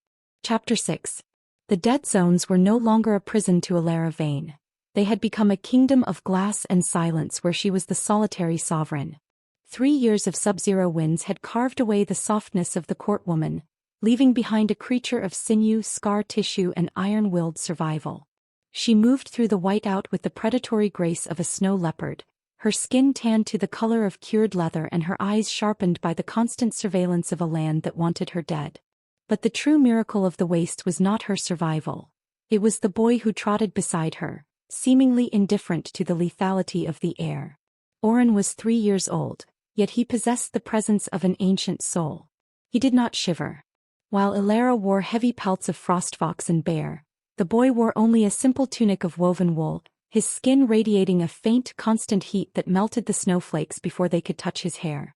Chapter 6. The dead zones were no longer a prison to Alara Vane. They had become a kingdom of glass and silence where she was the solitary sovereign. 3 years of sub-zero winds had carved away the softness of the courtwoman, leaving behind a creature of sinew, scar tissue and iron-willed survival. She moved through the whiteout with the predatory grace of a snow leopard, her skin tanned to the color of cured leather and her eyes sharpened by the constant surveillance of a land that wanted her dead. But the true miracle of the waste was not her survival. It was the boy who trotted beside her, seemingly indifferent to the lethality of the air. Oren was 3 years old, yet he possessed the presence of an ancient soul. He did not shiver. While Alara wore heavy pelts of frostfox and bear, the boy wore only a simple tunic of woven wool, his skin radiating a faint, constant heat that melted the snowflakes before they could touch his hair.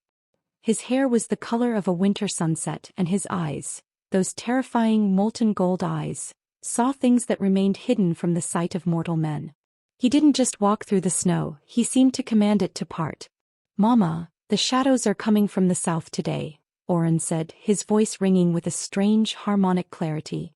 His hair was the color of a winter sunset, and his eyes, those terrifying molten gold eyes, saw things that remained hidden from the sight of mortal men. He didn't just walk through the snow, he seemed to command it to part. "Mama, the shadows are coming from the south today," Oren said, his voice ringing with a strange, harmonic clarity.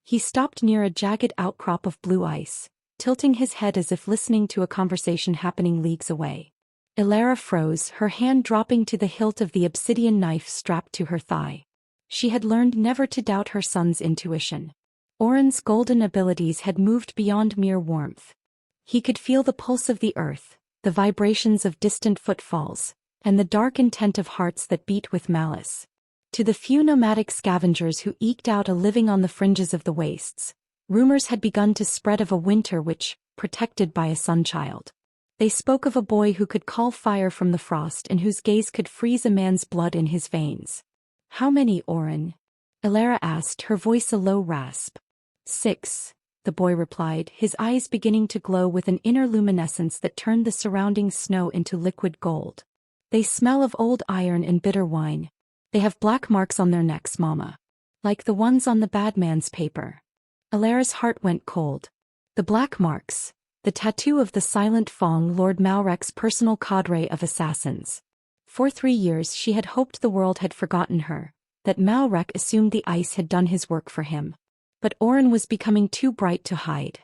He stopped near a jagged outcrop of blue ice, tilting his head as if listening to a conversation happening leagues away. Alara froze, her hand dropping to the hilt of the obsidian knife strapped to her thigh. She had learned never to doubt her son's intuition. Oren's golden abilities had moved beyond mere warmth. He could feel the pulse of the earth, the vibrations of distant footfalls, and the dark intent of hearts that beat with malice. To the few nomadic scavengers who eked out a living on the fringes of the wastes, rumors had begun to spread of a winter which, protected by a sunchild. They spoke of a boy who could call fire from the frost and whose gaze could freeze a man's blood in his veins. "How many, Oren?" Alara asked, her voice a low rasp. 6, the boy replied, his eyes beginning to glow with an inner luminescence that turned the surrounding snow into liquid gold. "They smell of old iron and bitter wine. They have black marks on their necks, Mama. Like the ones on the bad man's paper." Alara's heart went cold. The black marks, the tattoo of the silent Fong, Lord Malrek's personal cadre of assassins. For 3 years she had hoped the world had forgotten her, that Malrek assumed the ice had done his work for him. But Oren was becoming too bright to hide.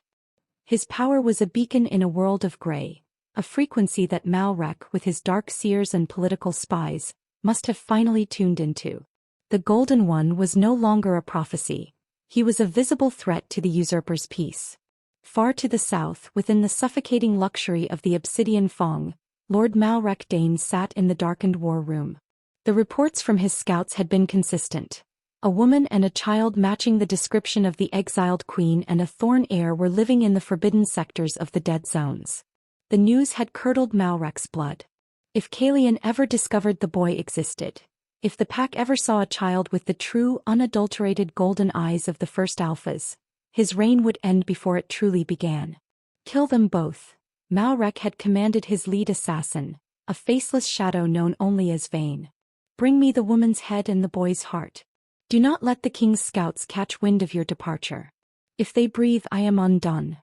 His power was a beacon in a world of gray, a frequency that Malrek, with his dark seers and political spies, must have finally tuned into. The Golden One was no longer a prophecy. He was a visible threat to the usurper's peace. Far to the south, within the suffocating luxury of the obsidian Fong, Lord Malrek Dane sat in the darkened war room. The reports from his scouts had been consistent. A woman and a child matching the description of the exiled queen and a thorn heir were living in the forbidden sectors of the dead zones. The news had curdled Malrek's blood. If Kalian ever discovered the boy existed, if the pack ever saw a child with the true, unadulterated golden eyes of the first alphas, his reign would end before it truly began. "Kill them both," Malrek had commanded his lead assassin, a faceless shadow known only as Vane. "Bring me the woman's head and the boy's heart. Do not let the king's scouts catch wind of your departure. If they breathe, I am undone."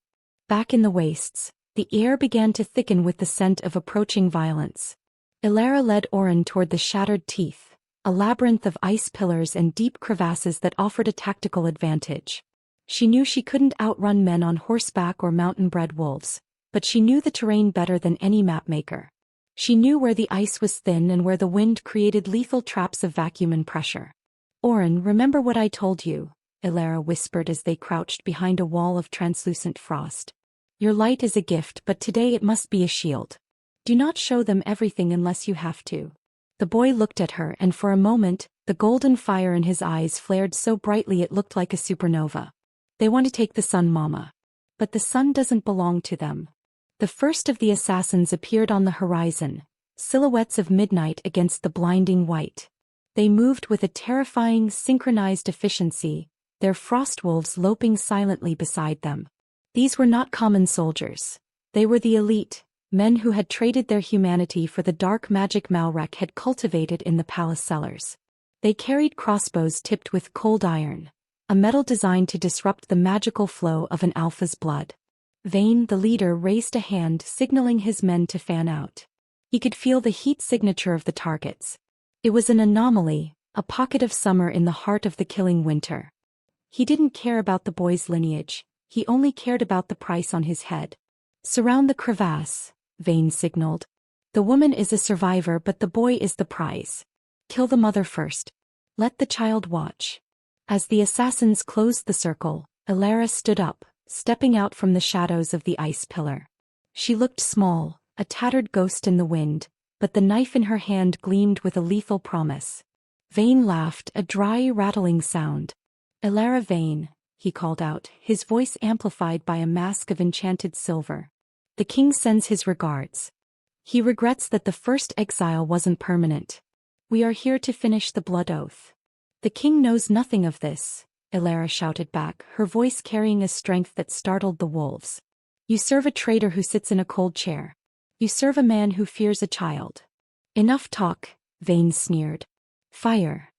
Back in the wastes, the air began to thicken with the scent of approaching violence. Alara led Oren toward the shattered teeth, a labyrinth of ice pillars and deep crevasses that offered a tactical advantage. She knew she couldn't outrun men on horseback or mountain-bred wolves, but she knew the terrain better than any mapmaker. She knew where the ice was thin and where the wind created lethal traps of vacuum and pressure. "Oren, remember what I told you," Alara whispered as they crouched behind a wall of translucent frost. "Your light is a gift, but today it must be a shield. Do not show them everything unless you have to." The boy looked at her, and for a moment, the golden fire in his eyes flared so brightly it looked like a supernova. They want to take the sun, Mama. But the sun doesn't belong to them. The first of the assassins appeared on the horizon, silhouettes of midnight against the blinding white. They moved with a terrifying synchronized efficiency, their frost wolves loping silently beside them. These were not common soldiers. They were the elite, men who had traded their humanity for the dark magic Malrek had cultivated in the palace cellars. They carried crossbows tipped with cold iron, a metal designed to disrupt the magical flow of an alpha's blood. Vayne, the leader, raised a hand signaling his men to fan out. He could feel the heat signature of the targets. It was an anomaly, a pocket of summer in the heart of the killing winter. He didn't care about the boy's lineage, he only cared about the price on his head. Surround the crevasse, Vayne signaled. The woman is a survivor, but the boy is the prize. Kill the mother first. Let the child watch. As the assassins closed the circle, Elara stood up, stepping out from the shadows of the ice pillar. She looked small, a tattered ghost in the wind, but the knife in her hand gleamed with a lethal promise. Vayne laughed, a dry, rattling sound. Elara Vayne, he called out, his voice amplified by a mask of enchanted silver. The king sends his regards. He regrets that the first exile wasn't permanent. We are here to finish the blood oath. The king knows nothing of this, Elara shouted back, her voice carrying a strength that startled the wolves. You serve a traitor who sits in a cold chair. You serve a man who fears a child. Enough talk, Vayne sneered. Fire.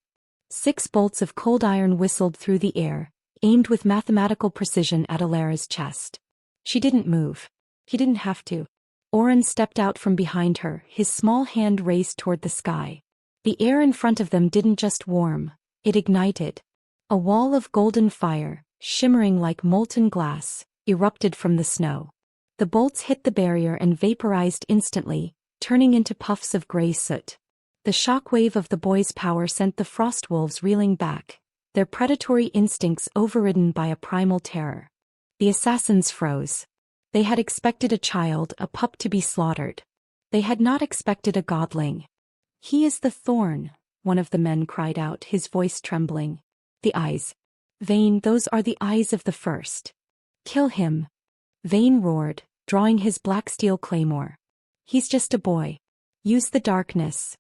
6 bolts of cold iron whistled through the air, aimed with mathematical precision at Elara's chest. She didn't move. He didn't have to. Oren stepped out from behind her, his small hand raised toward the sky. The air in front of them didn't just warm, it ignited. A wall of golden fire, shimmering like molten glass, erupted from the snow. The bolts hit the barrier and vaporized instantly, turning into puffs of gray soot. The shockwave of the boy's power sent the frost wolves reeling back, their predatory instincts overridden by a primal terror. The assassins froze. They had expected a child, a pup, to be slaughtered. They had not expected a godling. He is the thorn, one of the men cried out, his voice trembling. The eyes. Vayne, those are the eyes of the first. Kill him. Vayne roared, drawing his black steel claymore. He's just a boy. Use the darkness.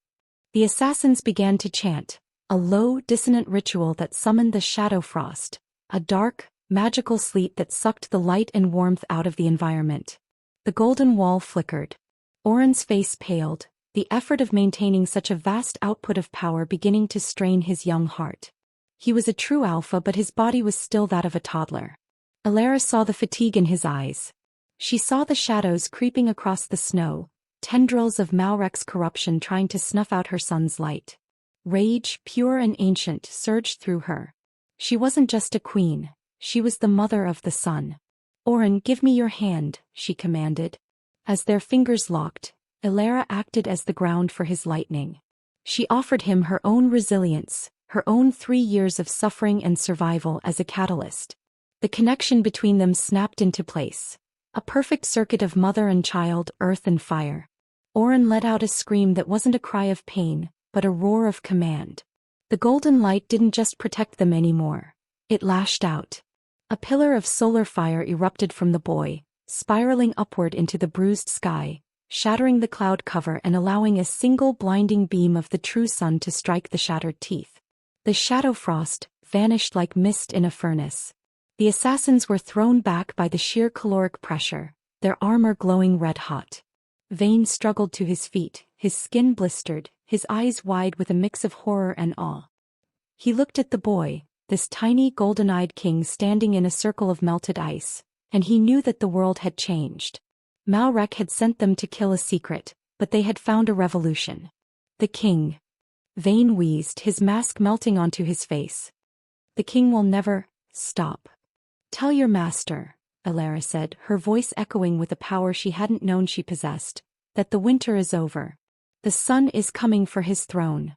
The assassins began to chant, a low, dissonant ritual that summoned the shadow frost, a dark, magical sleet that sucked the light and warmth out of the environment. The golden wall flickered. Oren's face paled, the effort of maintaining such a vast output of power beginning to strain his young heart. He was a true alpha, but his body was still that of a toddler. Elara saw the fatigue in his eyes. She saw the shadows creeping across the snow, tendrils of Malrek's corruption trying to snuff out her son's light. Rage, pure and ancient, surged through her. She wasn't just a queen, she was the mother of the sun. Oren, give me your hand, she commanded. As their fingers locked, Elara acted as the ground for his lightning. She offered him her own resilience, her own 3 years of suffering and survival as a catalyst. The connection between them snapped into place. A perfect circuit of mother and child, earth and fire. Oren let out a scream that wasn't a cry of pain, but a roar of command. The golden light didn't just protect them anymore. It lashed out. A pillar of solar fire erupted from the boy, spiraling upward into the bruised sky, shattering the cloud cover and allowing a single blinding beam of the true sun to strike the shattered teeth. The shadow frost vanished like mist in a furnace. The assassins were thrown back by the sheer caloric pressure, their armor glowing red-hot. Vayne struggled to his feet, his skin blistered, his eyes wide with a mix of horror and awe. He looked at the boy, this tiny golden-eyed king standing in a circle of melted ice, and he knew that the world had changed. Malrek had sent them to kill a secret, but they had found a revolution. The king. Vayne wheezed, his mask melting onto his face. The king will never stop. Tell your master, Elara said, her voice echoing with a power she hadn't known she possessed, that the winter is over. The sun is coming for his throne.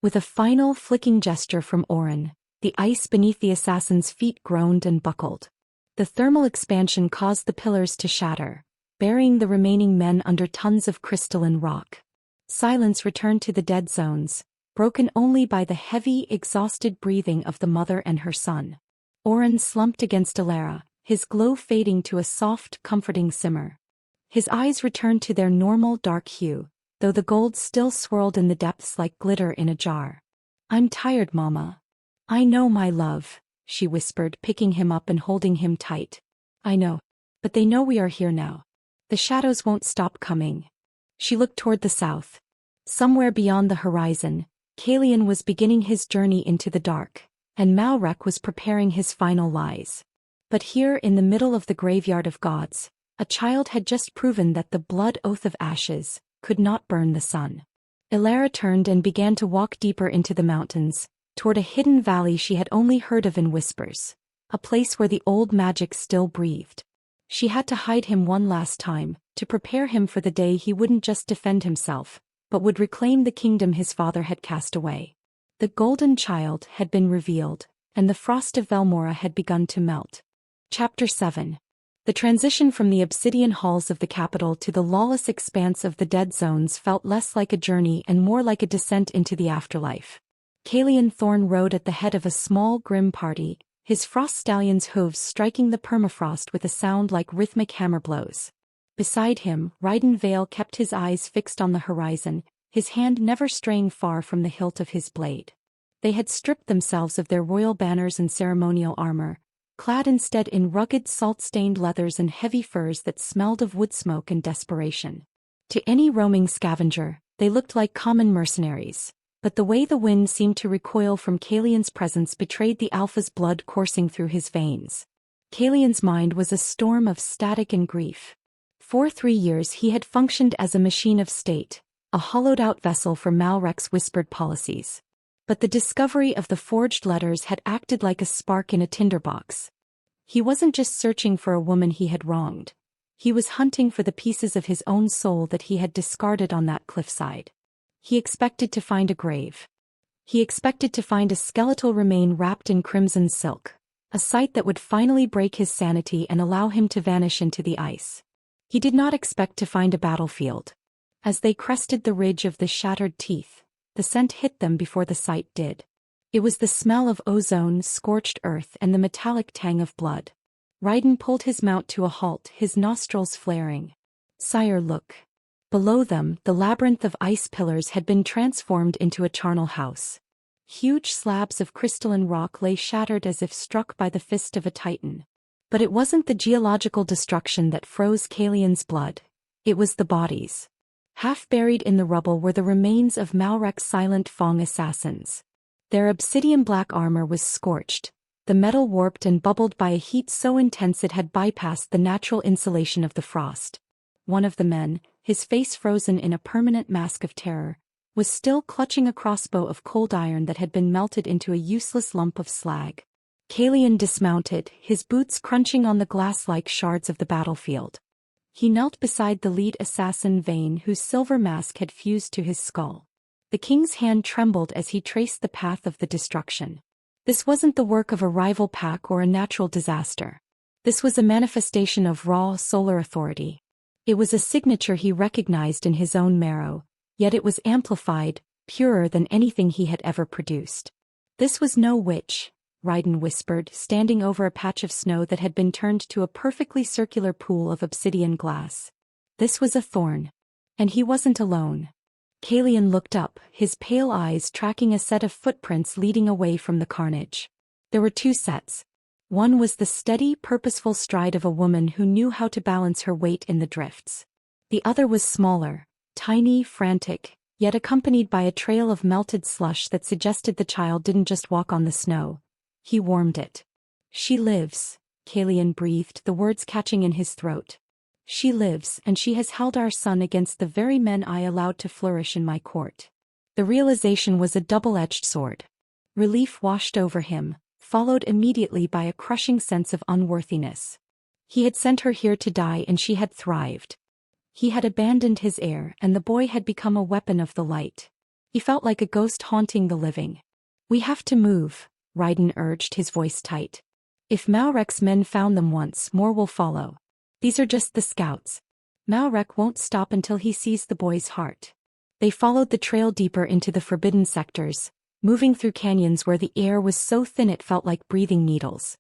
With a final flicking gesture from Oren, the ice beneath the assassin's feet groaned and buckled. The thermal expansion caused the pillars to shatter, burying the remaining men under tons of crystalline rock. Silence returned to the dead zones, broken only by the heavy, exhausted breathing of the mother and her son. Oren slumped against Alara, his glow fading to a soft, comforting simmer. His eyes returned to their normal dark hue, though the gold still swirled in the depths like glitter in a jar. "I'm tired, Mama." "I know, my love," she whispered, picking him up and holding him tight. "I know. But they know we are here now. The shadows won't stop coming." She looked toward the south. Somewhere beyond the horizon, Kalian was beginning his journey into the dark, and Malrek was preparing his final lies. But here in the middle of the graveyard of gods, a child had just proven that the blood oath of ashes could not burn the sun. Alara turned and began to walk deeper into the mountains, toward a hidden valley she had only heard of in whispers, a place where the old magic still breathed. She had to hide him one last time, to prepare him for the day he wouldn't just defend himself, but would reclaim the kingdom his father had cast away. The golden child had been revealed, and the frost of Velmora had begun to melt. Chapter 7. The transition from the obsidian halls of the capital to the lawless expanse of the dead zones felt less like a journey and more like a descent into the afterlife. Kalian Thorn rode at the head of a small grim party, his frost stallion's hooves striking the permafrost with a sound like rhythmic hammer blows. Beside him, Raiden Vale kept his eyes fixed on the horizon, his hand never straying far from the hilt of his blade. They had stripped themselves of their royal banners and ceremonial armor, clad instead in rugged salt-stained leathers and heavy furs that smelled of wood smoke and desperation. To any roaming scavenger, they looked like common mercenaries, but the way the wind seemed to recoil from Kalian's presence betrayed the Alpha's blood coursing through his veins. Kalian's mind was a storm of static and grief. For 3 years he had functioned as a machine of state, a hollowed-out vessel for Malrek's whispered policies. But the discovery of the forged letters had acted like a spark in a tinderbox. He wasn't just searching for a woman he had wronged. He was hunting for the pieces of his own soul that he had discarded on that cliffside. He expected to find a grave. He expected to find a skeletal remain wrapped in crimson silk, a sight that would finally break his sanity and allow him to vanish into the ice. He did not expect to find a battlefield. As they crested the ridge of the shattered teeth, the scent hit them before the sight did. It was the smell of ozone, scorched earth, and the metallic tang of blood. Raiden pulled his mount to a halt, his nostrils flaring. "Sire, look." Below them, the labyrinth of ice pillars had been transformed into a charnel house. Huge slabs of crystalline rock lay shattered as if struck by the fist of a titan. But it wasn't the geological destruction that froze Kalian's blood. It was the bodies. Half buried in the rubble were the remains of Malrek's silent Fong assassins. Their obsidian-black armor was scorched, the metal warped and bubbled by a heat so intense it had bypassed the natural insulation of the frost. One of the men, his face frozen in a permanent mask of terror, was still clutching a crossbow of cold iron that had been melted into a useless lump of slag. Kalian dismounted, his boots crunching on the glass-like shards of the battlefield. He knelt beside the lead assassin Vayne, whose silver mask had fused to his skull. The king's hand trembled as he traced the path of the destruction. This wasn't the work of a rival pack or a natural disaster. This was a manifestation of raw solar authority. It was a signature he recognized in his own marrow, yet it was amplified, purer than anything he had ever produced. "This was no witch," Raiden whispered, standing over a patch of snow that had been turned to a perfectly circular pool of obsidian glass. "This was a thorn. And he wasn't alone." Kalian looked up, his pale eyes tracking a set of footprints leading away from the carnage. There were 2 sets. One was the steady, purposeful stride of a woman who knew how to balance her weight in the drifts. The other was smaller, tiny, frantic, yet accompanied by a trail of melted slush that suggested the child didn't just walk on the snow. He warmed it. "She lives," Kalian breathed, the words catching in his throat. "She lives, and she has held our son against the very men I allowed to flourish in my court." The realization was a double-edged sword. Relief washed over him, followed immediately by a crushing sense of unworthiness. He had sent her here to die and she had thrived. He had abandoned his heir and the boy had become a weapon of the light. He felt like a ghost haunting the living. "We have to move," Raiden urged, his voice tight. "If Malrek's men found them once, more will follow. These are just the scouts. Malrek won't stop until he sees the boy's heart." They followed the trail deeper into the forbidden sectors, moving through canyons where the air was so thin it felt like breathing needles.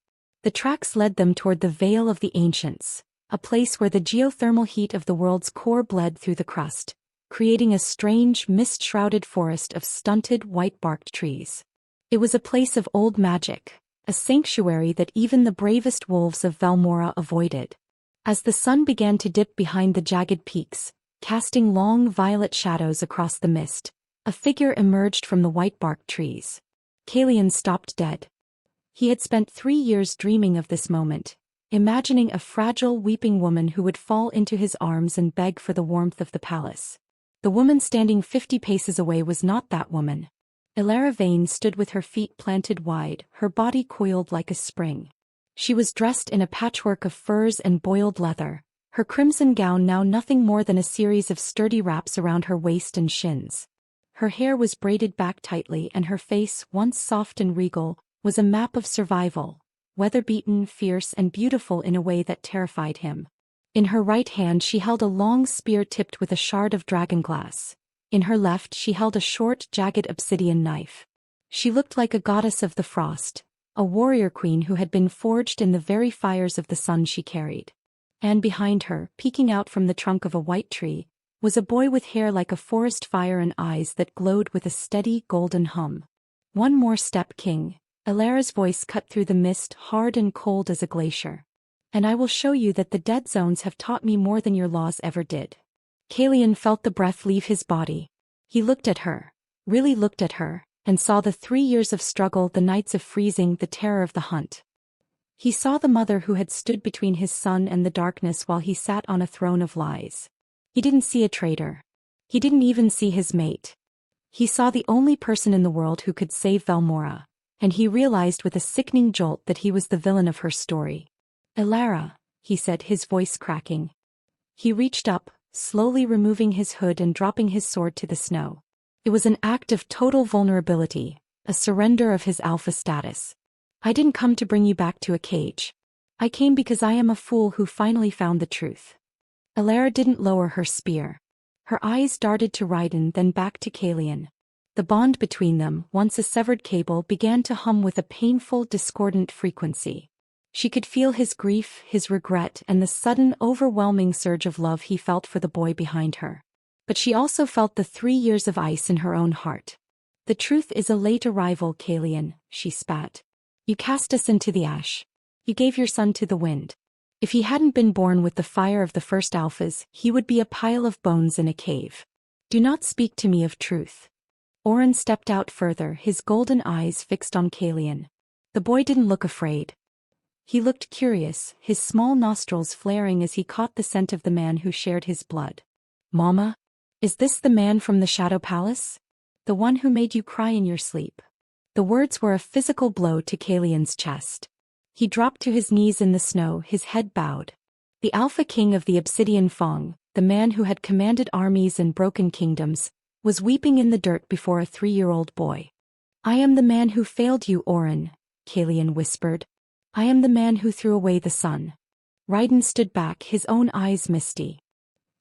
The tracks led them toward the Vale of the Ancients, a place where the geothermal heat of the world's core bled through the crust, creating a strange, mist-shrouded forest of stunted, white-barked trees. It was a place of old magic, a sanctuary that even the bravest wolves of Valmora avoided. As the sun began to dip behind the jagged peaks, casting long violet shadows across the mist, a figure emerged from the white-barked trees. Kalian stopped dead. He had spent 3 years dreaming of this moment, imagining a fragile, weeping woman who would fall into his arms and beg for the warmth of the palace. The woman standing 50 paces away was not that woman. Elara Vane stood with her feet planted wide, her body coiled like a spring. She was dressed in a patchwork of furs and boiled leather, her crimson gown now nothing more than a series of sturdy wraps around her waist and shins. Her hair was braided back tightly and her face, once soft and regal, was a map of survival, weather-beaten, fierce and beautiful in a way that terrified him. In her right hand she held a long spear tipped with a shard of dragonglass. In her left she held a short, jagged obsidian knife. She looked like a goddess of the frost, a warrior queen who had been forged in the very fires of the sun she carried. And behind her, peeking out from the trunk of a white tree, was a boy with hair like a forest fire and eyes that glowed with a steady, golden hum. "One more step, King." Elara's voice cut through the mist, hard and cold as a glacier. "And I will show you that the dead zones have taught me more than your laws ever did." Kalian felt the breath leave his body. He looked at her, really looked at her, and saw the 3 years of struggle, the nights of freezing, the terror of the hunt. He saw the mother who had stood between his son and the darkness while he sat on a throne of lies. He didn't see a traitor. He didn't even see his mate. He saw the only person in the world who could save Valmora, and he realized with a sickening jolt that he was the villain of her story. "Elara," he said, his voice cracking. He reached up, slowly removing his hood and dropping his sword to the snow. It was an act of total vulnerability, a surrender of his alpha status. "I didn't come to bring you back to a cage. I came because I am a fool who finally found the truth." Elara didn't lower her spear. Her eyes darted to Raiden, then back to Kalian. The bond between them, once a severed cable, began to hum with a painful, discordant frequency. She could feel his grief, his regret, and the sudden, overwhelming surge of love he felt for the boy behind her. But she also felt the 3 years of ice in her own heart. "The truth is a late arrival, Kalian," she spat. "You cast us into the ash. You gave your son to the wind. If he hadn't been born with the fire of the first alphas, he would be a pile of bones in a cave. Do not speak to me of truth." Orin stepped out further, his golden eyes fixed on Kalian. The boy didn't look afraid. He looked curious, his small nostrils flaring as he caught the scent of the man who shared his blood. "Mama? Is this the man from the Shadow Palace? The one who made you cry in your sleep?" The words were a physical blow to Kalian's chest. He dropped to his knees in the snow, his head bowed. The Alpha King of the Obsidian Fong, the man who had commanded armies and broken kingdoms, was weeping in the dirt before a 3-year-old boy. "I am the man who failed you, Orin," Kalian whispered. "I am the man who threw away the sun." Raiden stood back, his own eyes misty.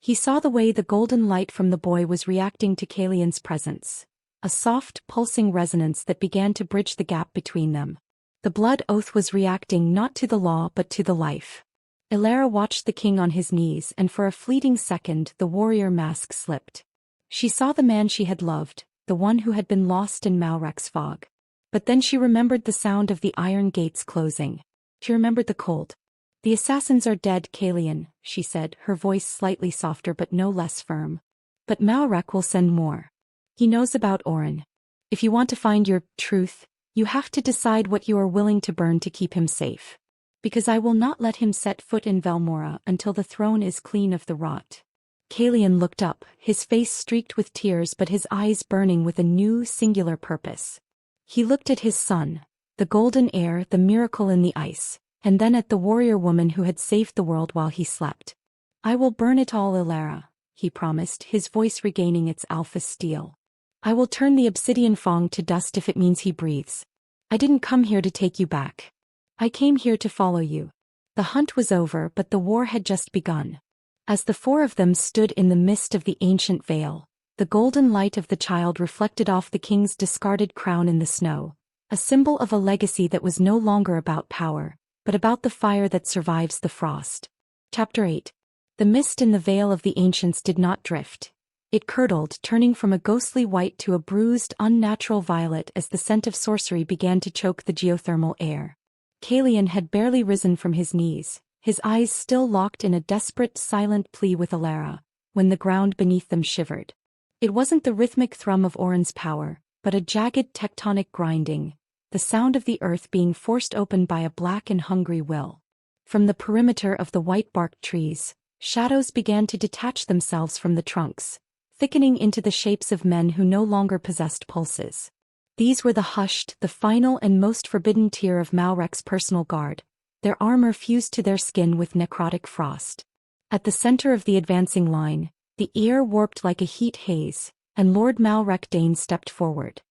He saw the way the golden light from the boy was reacting to Kalian's presence, a soft, pulsing resonance that began to bridge the gap between them. The blood oath was reacting not to the law but to the life. Elara watched the king on his knees, and for a fleeting second the warrior mask slipped. She saw the man she had loved, the one who had been lost in Malrek's fog. But then she remembered the sound of the iron gates closing. She remembered the cold. "The assassins are dead, Kalian," she said, her voice slightly softer but no less firm. "But Malrek will send more. He knows about Orin. If you want to find your truth, you have to decide what you are willing to burn to keep him safe. Because I will not let him set foot in Valmora until the throne is clean of the rot." Kalian looked up, his face streaked with tears but his eyes burning with a new, singular purpose. He looked at his son, the golden heir, the miracle in the ice, and then at the warrior woman who had saved the world while he slept. "I will burn it all, Elara," he promised, his voice regaining its alpha steel. "I will turn the Obsidian Fong to dust if it means he breathes. I didn't come here to take you back. I came here to follow you." The hunt was over, but the war had just begun. As the 4 of them stood in the mist of the ancient vale, the golden light of the child reflected off the king's discarded crown in the snow, a symbol of a legacy that was no longer about power, but about the fire that survives the frost. Chapter 8. The mist in the Vale of the Ancients did not drift. It curdled, turning from a ghostly white to a bruised, unnatural violet as the scent of sorcery began to choke the geothermal air. Calian had barely risen from his knees, his eyes still locked in a desperate, silent plea with Alara, when the ground beneath them shivered. It wasn't the rhythmic thrum of Orin's power, but a jagged tectonic grinding, the sound of the earth being forced open by a black and hungry will. From the perimeter of the white-barked trees, shadows began to detach themselves from the trunks, thickening into the shapes of men who no longer possessed pulses. These were the hushed, the final and most forbidden tier of Malrek's personal guard, their armor fused to their skin with necrotic frost. At the center of the advancing line, the air warped like a heat haze, and Lord Malrek Dane stepped forward.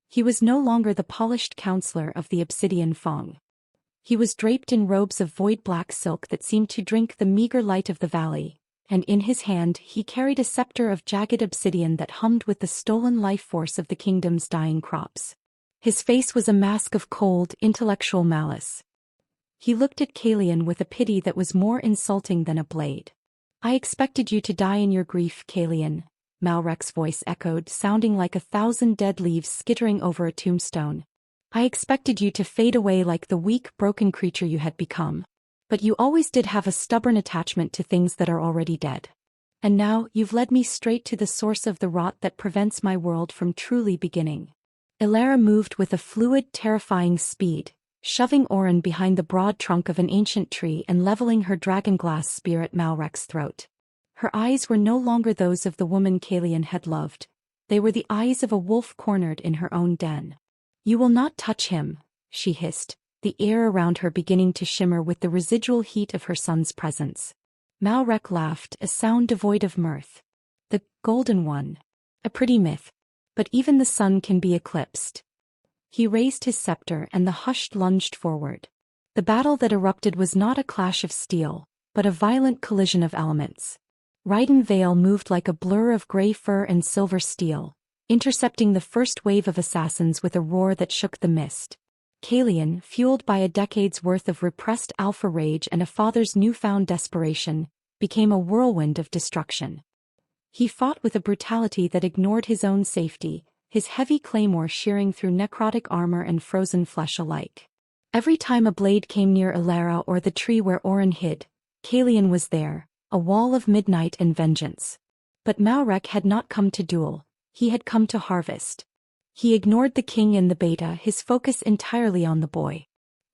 He was no longer the polished counselor of the Obsidian Fong. He was draped in robes of void-black silk that seemed to drink the meager light of the valley, and in his hand he carried a scepter of jagged obsidian that hummed with the stolen life force of the kingdom's dying crops. His face was a mask of cold, intellectual malice. He looked at Calian with a pity that was more insulting than a blade. "I expected you to die in your grief, Calian," Malrek's voice echoed, sounding like 1,000 dead leaves skittering over a tombstone. "I expected you to fade away like the weak, broken creature you had become. But you always did have a stubborn attachment to things that are already dead. And now you've led me straight to the source of the rot that prevents my world from truly beginning." Alara moved with a fluid, terrifying speed, shoving Orin behind the broad trunk of an ancient tree and leveling her dragonglass spear at Malrek's throat. Her eyes were no longer those of the woman Calian had loved. They were the eyes of a wolf cornered in her own den. "You will not touch him," she hissed, the air around her beginning to shimmer with the residual heat of her son's presence. Malrek laughed, a sound devoid of mirth. "The Golden One. A pretty myth. But even the sun can be eclipsed." He raised his scepter and the hushed lunged forward. The battle that erupted was not a clash of steel, but a violent collision of elements. Riden Vale moved like a blur of gray fur and silver steel, intercepting the first wave of assassins with a roar that shook the mist. Calian, fueled by a decade's worth of repressed alpha rage and a father's newfound desperation, became a whirlwind of destruction. He fought with a brutality that ignored his own safety, his heavy claymore shearing through necrotic armor and frozen flesh alike. Every time a blade came near Alara or the tree where Orin hid, Calian was there, a wall of midnight and vengeance. But Malrek had not come to duel, he had come to harvest. He ignored the king and the beta, his focus entirely on the boy.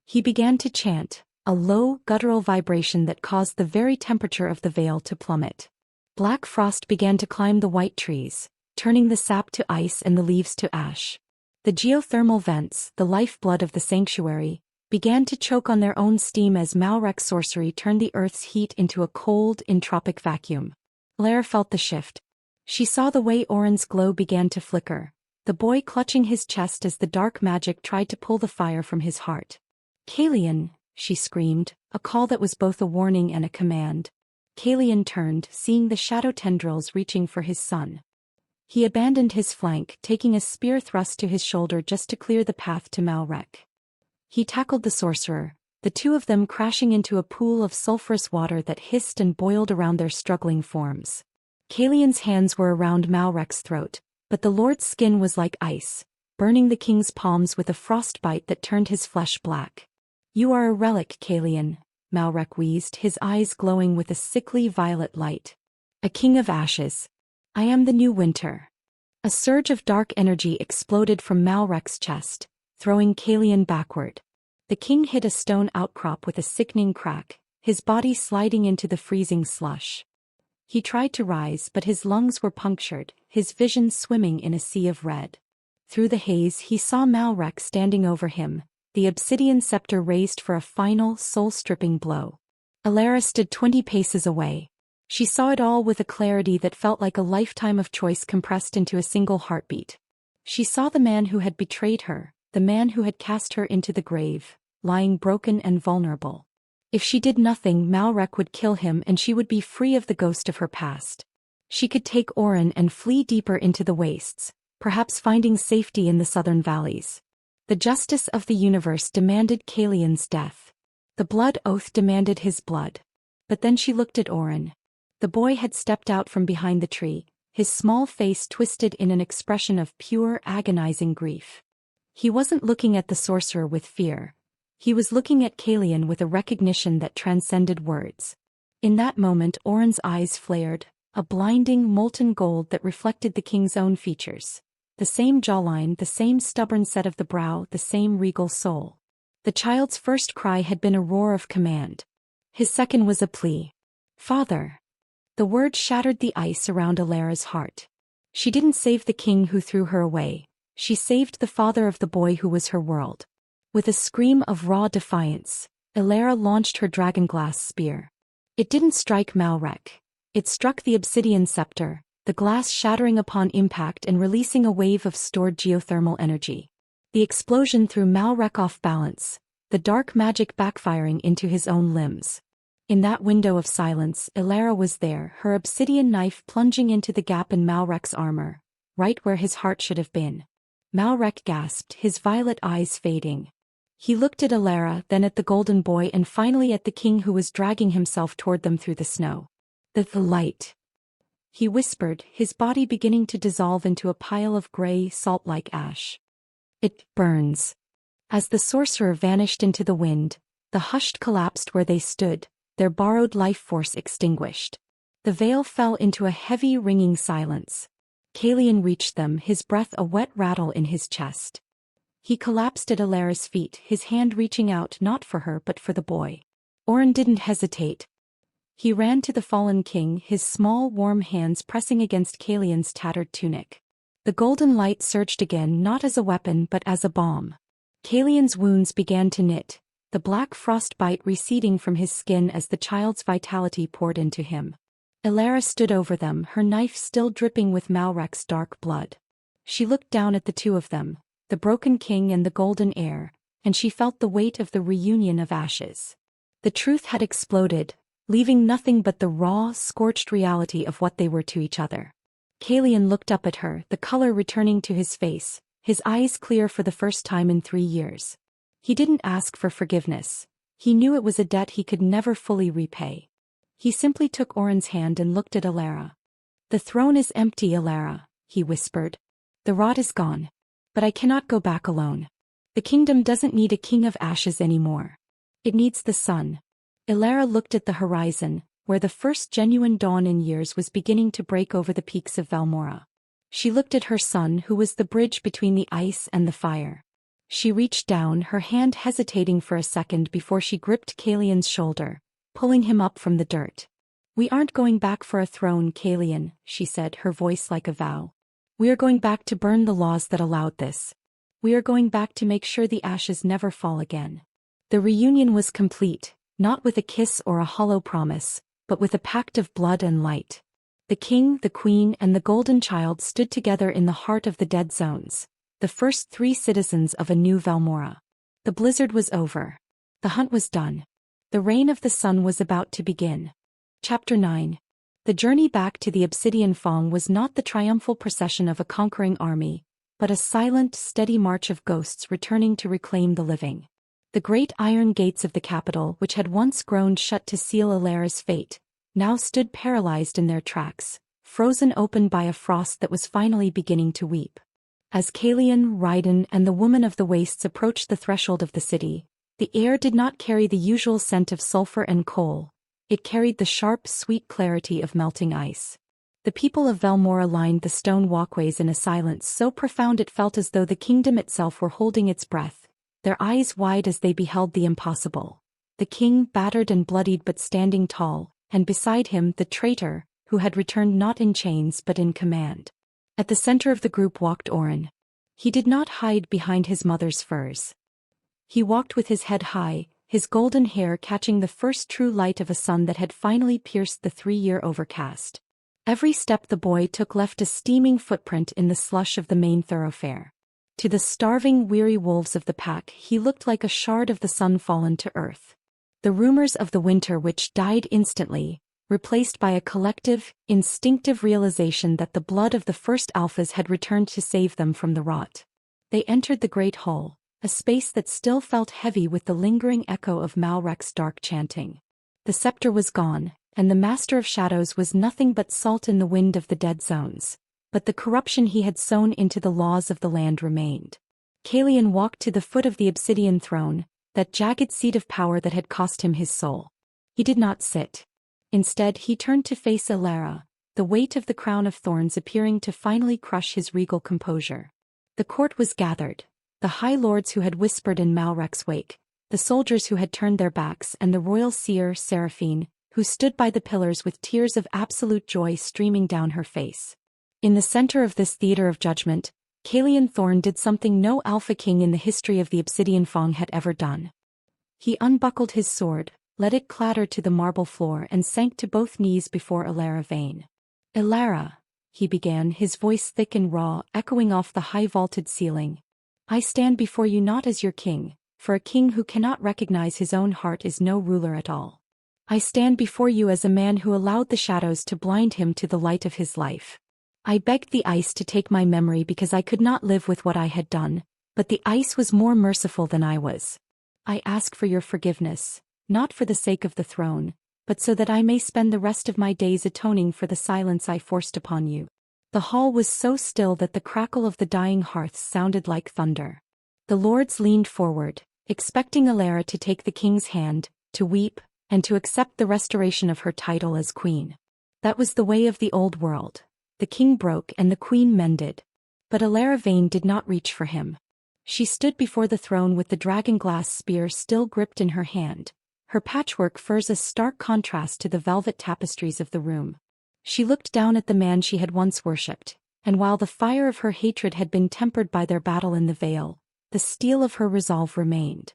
He began to chant, a low, guttural vibration that caused the very temperature of the vale to plummet. Black frost began to climb the white trees, turning the sap to ice and the leaves to ash. The geothermal vents, the lifeblood of the sanctuary, began to choke on their own steam as Malrek's sorcery turned the earth's heat into a cold, entropic vacuum. Alara felt the shift. She saw the way Orin's glow began to flicker, the boy clutching his chest as the dark magic tried to pull the fire from his heart. "Calian," she screamed, a call that was both a warning and a command. Calian turned, seeing the shadow tendrils reaching for his son. He abandoned his flank, taking a spear thrust to his shoulder just to clear the path to Malrek. He tackled the sorcerer, the two of them crashing into a pool of sulphurous water that hissed and boiled around their struggling forms. Calian's hands were around Malrek's throat, but the lord's skin was like ice, burning the king's palms with a frostbite that turned his flesh black. "You are a relic, Calian," Malrek wheezed, his eyes glowing with a sickly violet light. "A king of ashes. I am the new winter." A surge of dark energy exploded from Malrek's chest, throwing Calian backward. The king hit a stone outcrop with a sickening crack, his body sliding into the freezing slush. He tried to rise, but his lungs were punctured, his vision swimming in a sea of red. Through the haze he saw Malrek standing over him, the obsidian scepter raised for a final, soul-stripping blow. Alara stood 20 paces away. She saw it all with a clarity that felt like a lifetime of choice compressed into a single heartbeat. She saw the man who had betrayed her, the man who had cast her into the grave, lying broken and vulnerable. If she did nothing, Malrek would kill him and she would be free of the ghost of her past. She could take Orin and flee deeper into the wastes, perhaps finding safety in the southern valleys. The justice of the universe demanded Calian's death. The blood oath demanded his blood. But then she looked at Oren. The boy had stepped out from behind the tree, his small face twisted in an expression of pure, agonizing grief. He wasn't looking at the sorcerer with fear. He was looking at Kalian with a recognition that transcended words. In that moment Oren's eyes flared, a blinding molten gold that reflected the king's own features. The same jawline, the same stubborn set of the brow, the same regal soul. The child's first cry had been a roar of command. His second was a plea. Father. The word shattered the ice around Alara's heart. She didn't save the king who threw her away. She saved the father of the boy who was her world. With a scream of raw defiance, Alara launched her dragonglass spear. It didn't strike Malrek. It struck the obsidian scepter, the glass shattering upon impact and releasing a wave of stored geothermal energy. The explosion threw Malrek off balance, the dark magic backfiring into his own limbs. In that window of silence, Alara was there, her obsidian knife plunging into the gap in Malrek's armor, right where his heart should have been. Malrek gasped, his violet eyes fading. He looked at Alara, then at the golden boy and finally at the king who was dragging himself toward them through the snow. The light. He whispered, his body beginning to dissolve into a pile of gray, salt-like ash. It burns. As the sorcerer vanished into the wind, the hushed collapsed where they stood, their borrowed life force extinguished. The veil fell into a heavy, ringing silence. Kalian reached them, his breath a wet rattle in his chest. He collapsed at Alara's feet, his hand reaching out not for her but for the boy. Oren didn't hesitate. He ran to the fallen king, his small, warm hands pressing against Kalian's tattered tunic. The golden light surged again, not as a weapon but as a balm. Kalian's wounds began to knit, the black frostbite receding from his skin as the child's vitality poured into him. Alara stood over them, her knife still dripping with Malrek's dark blood. She looked down at the two of them, the broken king and the golden heir, and she felt the weight of the reunion of ashes. The truth had exploded, leaving nothing but the raw, scorched reality of what they were to each other. Kalian looked up at her, the color returning to his face, his eyes clear for the first time in 3 years. He didn't ask for forgiveness. He knew it was a debt he could never fully repay. He simply took Oren's hand and looked at Alara. The throne is empty, Alara, he whispered. The rod is gone. But I cannot go back alone. The kingdom doesn't need a king of ashes anymore. It needs the sun. Alara looked at the horizon, where the first genuine dawn in years was beginning to break over the peaks of Valmora. She looked at her son, who was the bridge between the ice and the fire. She reached down, her hand hesitating for a second before she gripped Kalian's shoulder, pulling him up from the dirt. We aren't going back for a throne, Kalian, she said, her voice like a vow. We are going back to burn the laws that allowed this. We are going back to make sure the ashes never fall again. The reunion was complete, not with a kiss or a hollow promise, but with a pact of blood and light. The king, the queen, and the golden child stood together in the heart of the dead zones, the first 3 citizens of a new Valmora. The blizzard was over. The hunt was done. The reign of the sun was about to begin. Chapter 9. The journey back to the Obsidian Fong was not the triumphal procession of a conquering army, but a silent, steady march of ghosts returning to reclaim the living. The great iron gates of the capital, which had once groaned shut to seal Alara's fate, now stood paralyzed in their tracks, frozen open by a frost that was finally beginning to weep. As Kalian, Raiden, and the woman of the wastes approached the threshold of the city, the air did not carry the usual scent of sulfur and coal. It carried the sharp, sweet clarity of melting ice. The people of Valmora lined the stone walkways in a silence so profound it felt as though the kingdom itself were holding its breath, their eyes wide as they beheld the impossible. The king, battered and bloodied but standing tall, and beside him the traitor, who had returned not in chains but in command. At the center of the group walked Oren. He did not hide behind his mother's furs. He walked with his head high, his golden hair catching the first true light of a sun that had finally pierced the 3-year overcast. Every step the boy took left a steaming footprint in the slush of the main thoroughfare. To the starving, weary wolves of the pack he looked like a shard of the sun fallen to earth. The rumors of the winter which died instantly, replaced by a collective, instinctive realization that the blood of the first alphas had returned to save them from the rot. They entered the great hall, a space that still felt heavy with the lingering echo of Malrek's dark chanting. The scepter was gone, and the Master of Shadows was nothing but salt in the wind of the dead zones, but the corruption he had sown into the laws of the land remained. Kalian walked to the foot of the obsidian throne, that jagged seat of power that had cost him his soul. He did not sit. Instead he turned to face Elara, the weight of the crown of thorns appearing to finally crush his regal composure. The court was gathered, the high lords who had whispered in Malrek's wake, the soldiers who had turned their backs, and the royal seer Seraphine, who stood by the pillars with tears of absolute joy streaming down her face. In the center of this theater of judgment, Kalian Thorn did something no Alpha King in the history of the Obsidian Fong had ever done. He unbuckled his sword, let it clatter to the marble floor, and sank to both knees before Elara Vane. "Elara," he began, his voice thick and raw, echoing off the high-vaulted ceiling. "I stand before you not as your king, for a king who cannot recognize his own heart is no ruler at all. I stand before you as a man who allowed the shadows to blind him to the light of his life. I begged the ice to take my memory because I could not live with what I had done, but the ice was more merciful than I was. I ask for your forgiveness, not for the sake of the throne, but so that I may spend the rest of my days atoning for the silence I forced upon you." The hall was so still that the crackle of the dying hearths sounded like thunder. The lords leaned forward, expecting Elara to take the king's hand, to weep, and to accept the restoration of her title as queen. That was the way of the old world. The king broke and the queen mended. But Elara Vane did not reach for him. She stood before the throne with the dragon-glass spear still gripped in her hand, her patchwork furs a stark contrast to the velvet tapestries of the room. She looked down at the man she had once worshipped, and while the fire of her hatred had been tempered by their battle in the Vale, the steel of her resolve remained.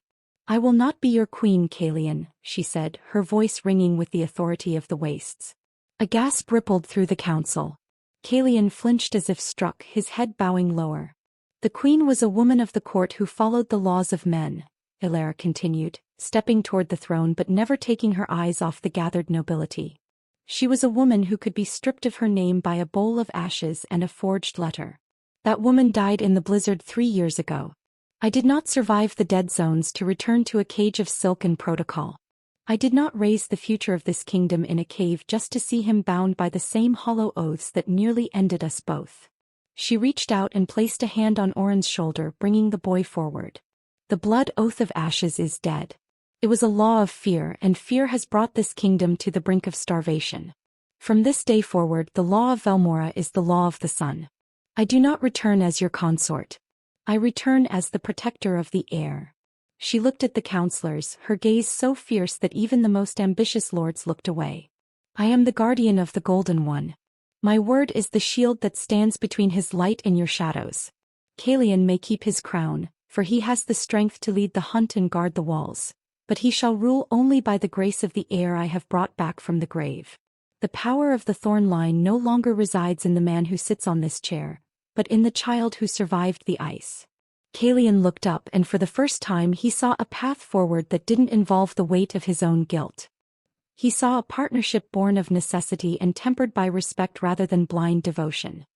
"I will not be your queen, Kalian," she said, her voice ringing with the authority of the wastes. A gasp rippled through the council. Kalian flinched as if struck, his head bowing lower. "The queen was a woman of the court who followed the laws of men," Elara continued, stepping toward the throne but never taking her eyes off the gathered nobility. "She was a woman who could be stripped of her name by a bowl of ashes and a forged letter. That woman died in the blizzard 3 years ago. I did not survive the dead zones to return to a cage of silk and protocol. I did not raise the future of this kingdom in a cave just to see him bound by the same hollow oaths that nearly ended us both." She reached out and placed a hand on Oren's shoulder, bringing the boy forward. "The blood oath of ashes is dead. It was a law of fear, and fear has brought this kingdom to the brink of starvation. From this day forward, the law of Velmora is the law of the sun. I do not return as your consort. I return as the protector of the heir." She looked at the counselors, her gaze so fierce that even the most ambitious lords looked away. "I am the guardian of the Golden One. My word is the shield that stands between his light and your shadows. Kalian may keep his crown, for he has the strength to lead the hunt and guard the walls, but he shall rule only by the grace of the heir I have brought back from the grave. The power of the Thorn line no longer resides in the man who sits on this chair, but in the child who survived the ice." Kalian looked up, and for the first time he saw a path forward that didn't involve the weight of his own guilt. He saw a partnership born of necessity and tempered by respect rather than blind devotion.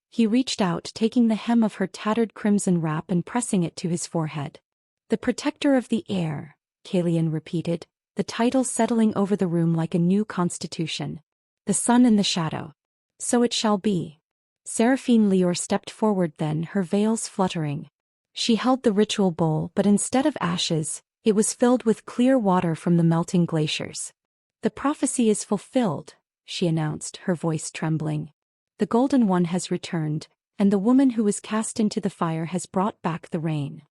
He reached out, taking the hem of her tattered crimson wrap and pressing it to his forehead. "The protector of the heir," Kalian repeated, the title settling over the room like a new constitution. "The sun and the shadow. So it shall be." Seraphine Leor stepped forward then, her veils fluttering. She held the ritual bowl, but instead of ashes, it was filled with clear water from the melting glaciers. "The prophecy is fulfilled," she announced, her voice trembling. "The Golden One has returned, and the woman who was cast into the fire has brought back the rain."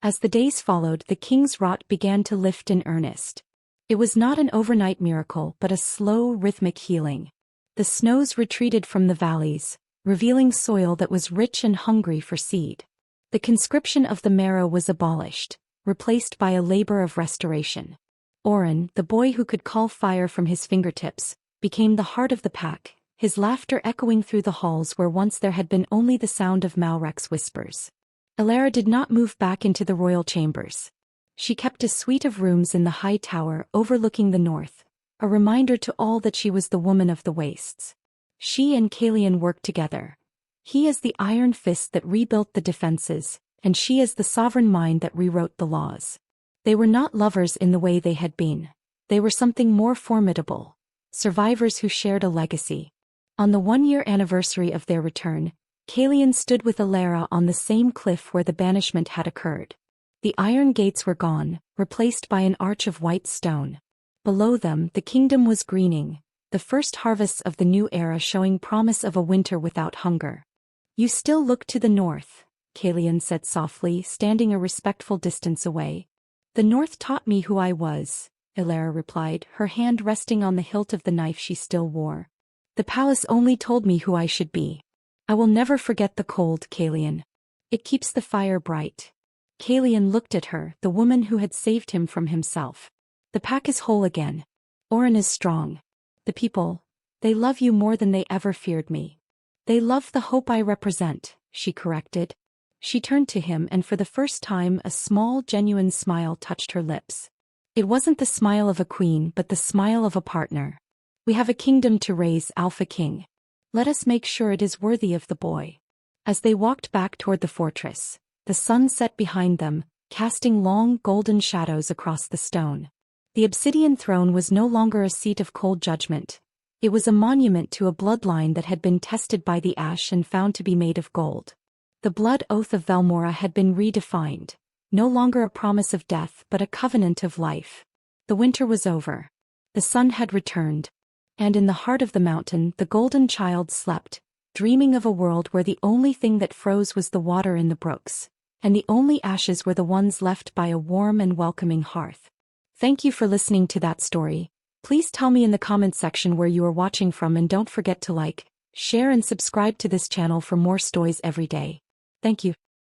As the days followed, the king's rot began to lift in earnest. It was not an overnight miracle but a slow, rhythmic healing. The snows retreated from the valleys, revealing soil that was rich and hungry for seed. The conscription of the marrow was abolished, replaced by a labor of restoration. Oren, the boy who could call fire from his fingertips, became the heart of the pack, his laughter echoing through the halls where once there had been only the sound of Malrek's whispers. Elara did not move back into the royal chambers. She kept a suite of rooms in the high tower overlooking the north, a reminder to all that she was the woman of the wastes. She and Kalian worked together. He as the iron fist that rebuilt the defenses, and she is the sovereign mind that rewrote the laws. They were not lovers in the way they had been. They were something more formidable. Survivors who shared a legacy. On the 1-year anniversary of their return, Kalian stood with Alara on the same cliff where the banishment had occurred. The iron gates were gone, replaced by an arch of white stone. Below them, the kingdom was greening, the first harvests of the new era showing promise of a winter without hunger. "You still look to the north," Kalian said softly, standing a respectful distance away. "The north taught me who I was," Alara replied, her hand resting on the hilt of the knife she still wore. "The palace only told me who I should be. I will never forget the cold, Kalian. It keeps the fire bright." Kalian looked at her, the woman who had saved him from himself. "The pack is whole again. Orin is strong. The people, they love you more than they ever feared me. They love the hope I represent," she corrected. She turned to him, and for the first time a small, genuine smile touched her lips. It wasn't the smile of a queen, but the smile of a partner. "We have a kingdom to raise, Alpha King. Let us make sure it is worthy of the boy." As they walked back toward the fortress, the sun set behind them, casting long, golden shadows across the stone. The obsidian throne was no longer a seat of cold judgment. It was a monument to a bloodline that had been tested by the ash and found to be made of gold. The blood oath of Velmora had been redefined, no longer a promise of death but a covenant of life. The winter was over. The sun had returned. And in the heart of the mountain the golden child slept, dreaming of a world where the only thing that froze was the water in the brooks, and the only ashes were the ones left by a warm and welcoming hearth. Thank you for listening to that story. Please tell me in the comments section where you are watching from, and don't forget to like, share and subscribe to this channel for more stories every day. Thank you.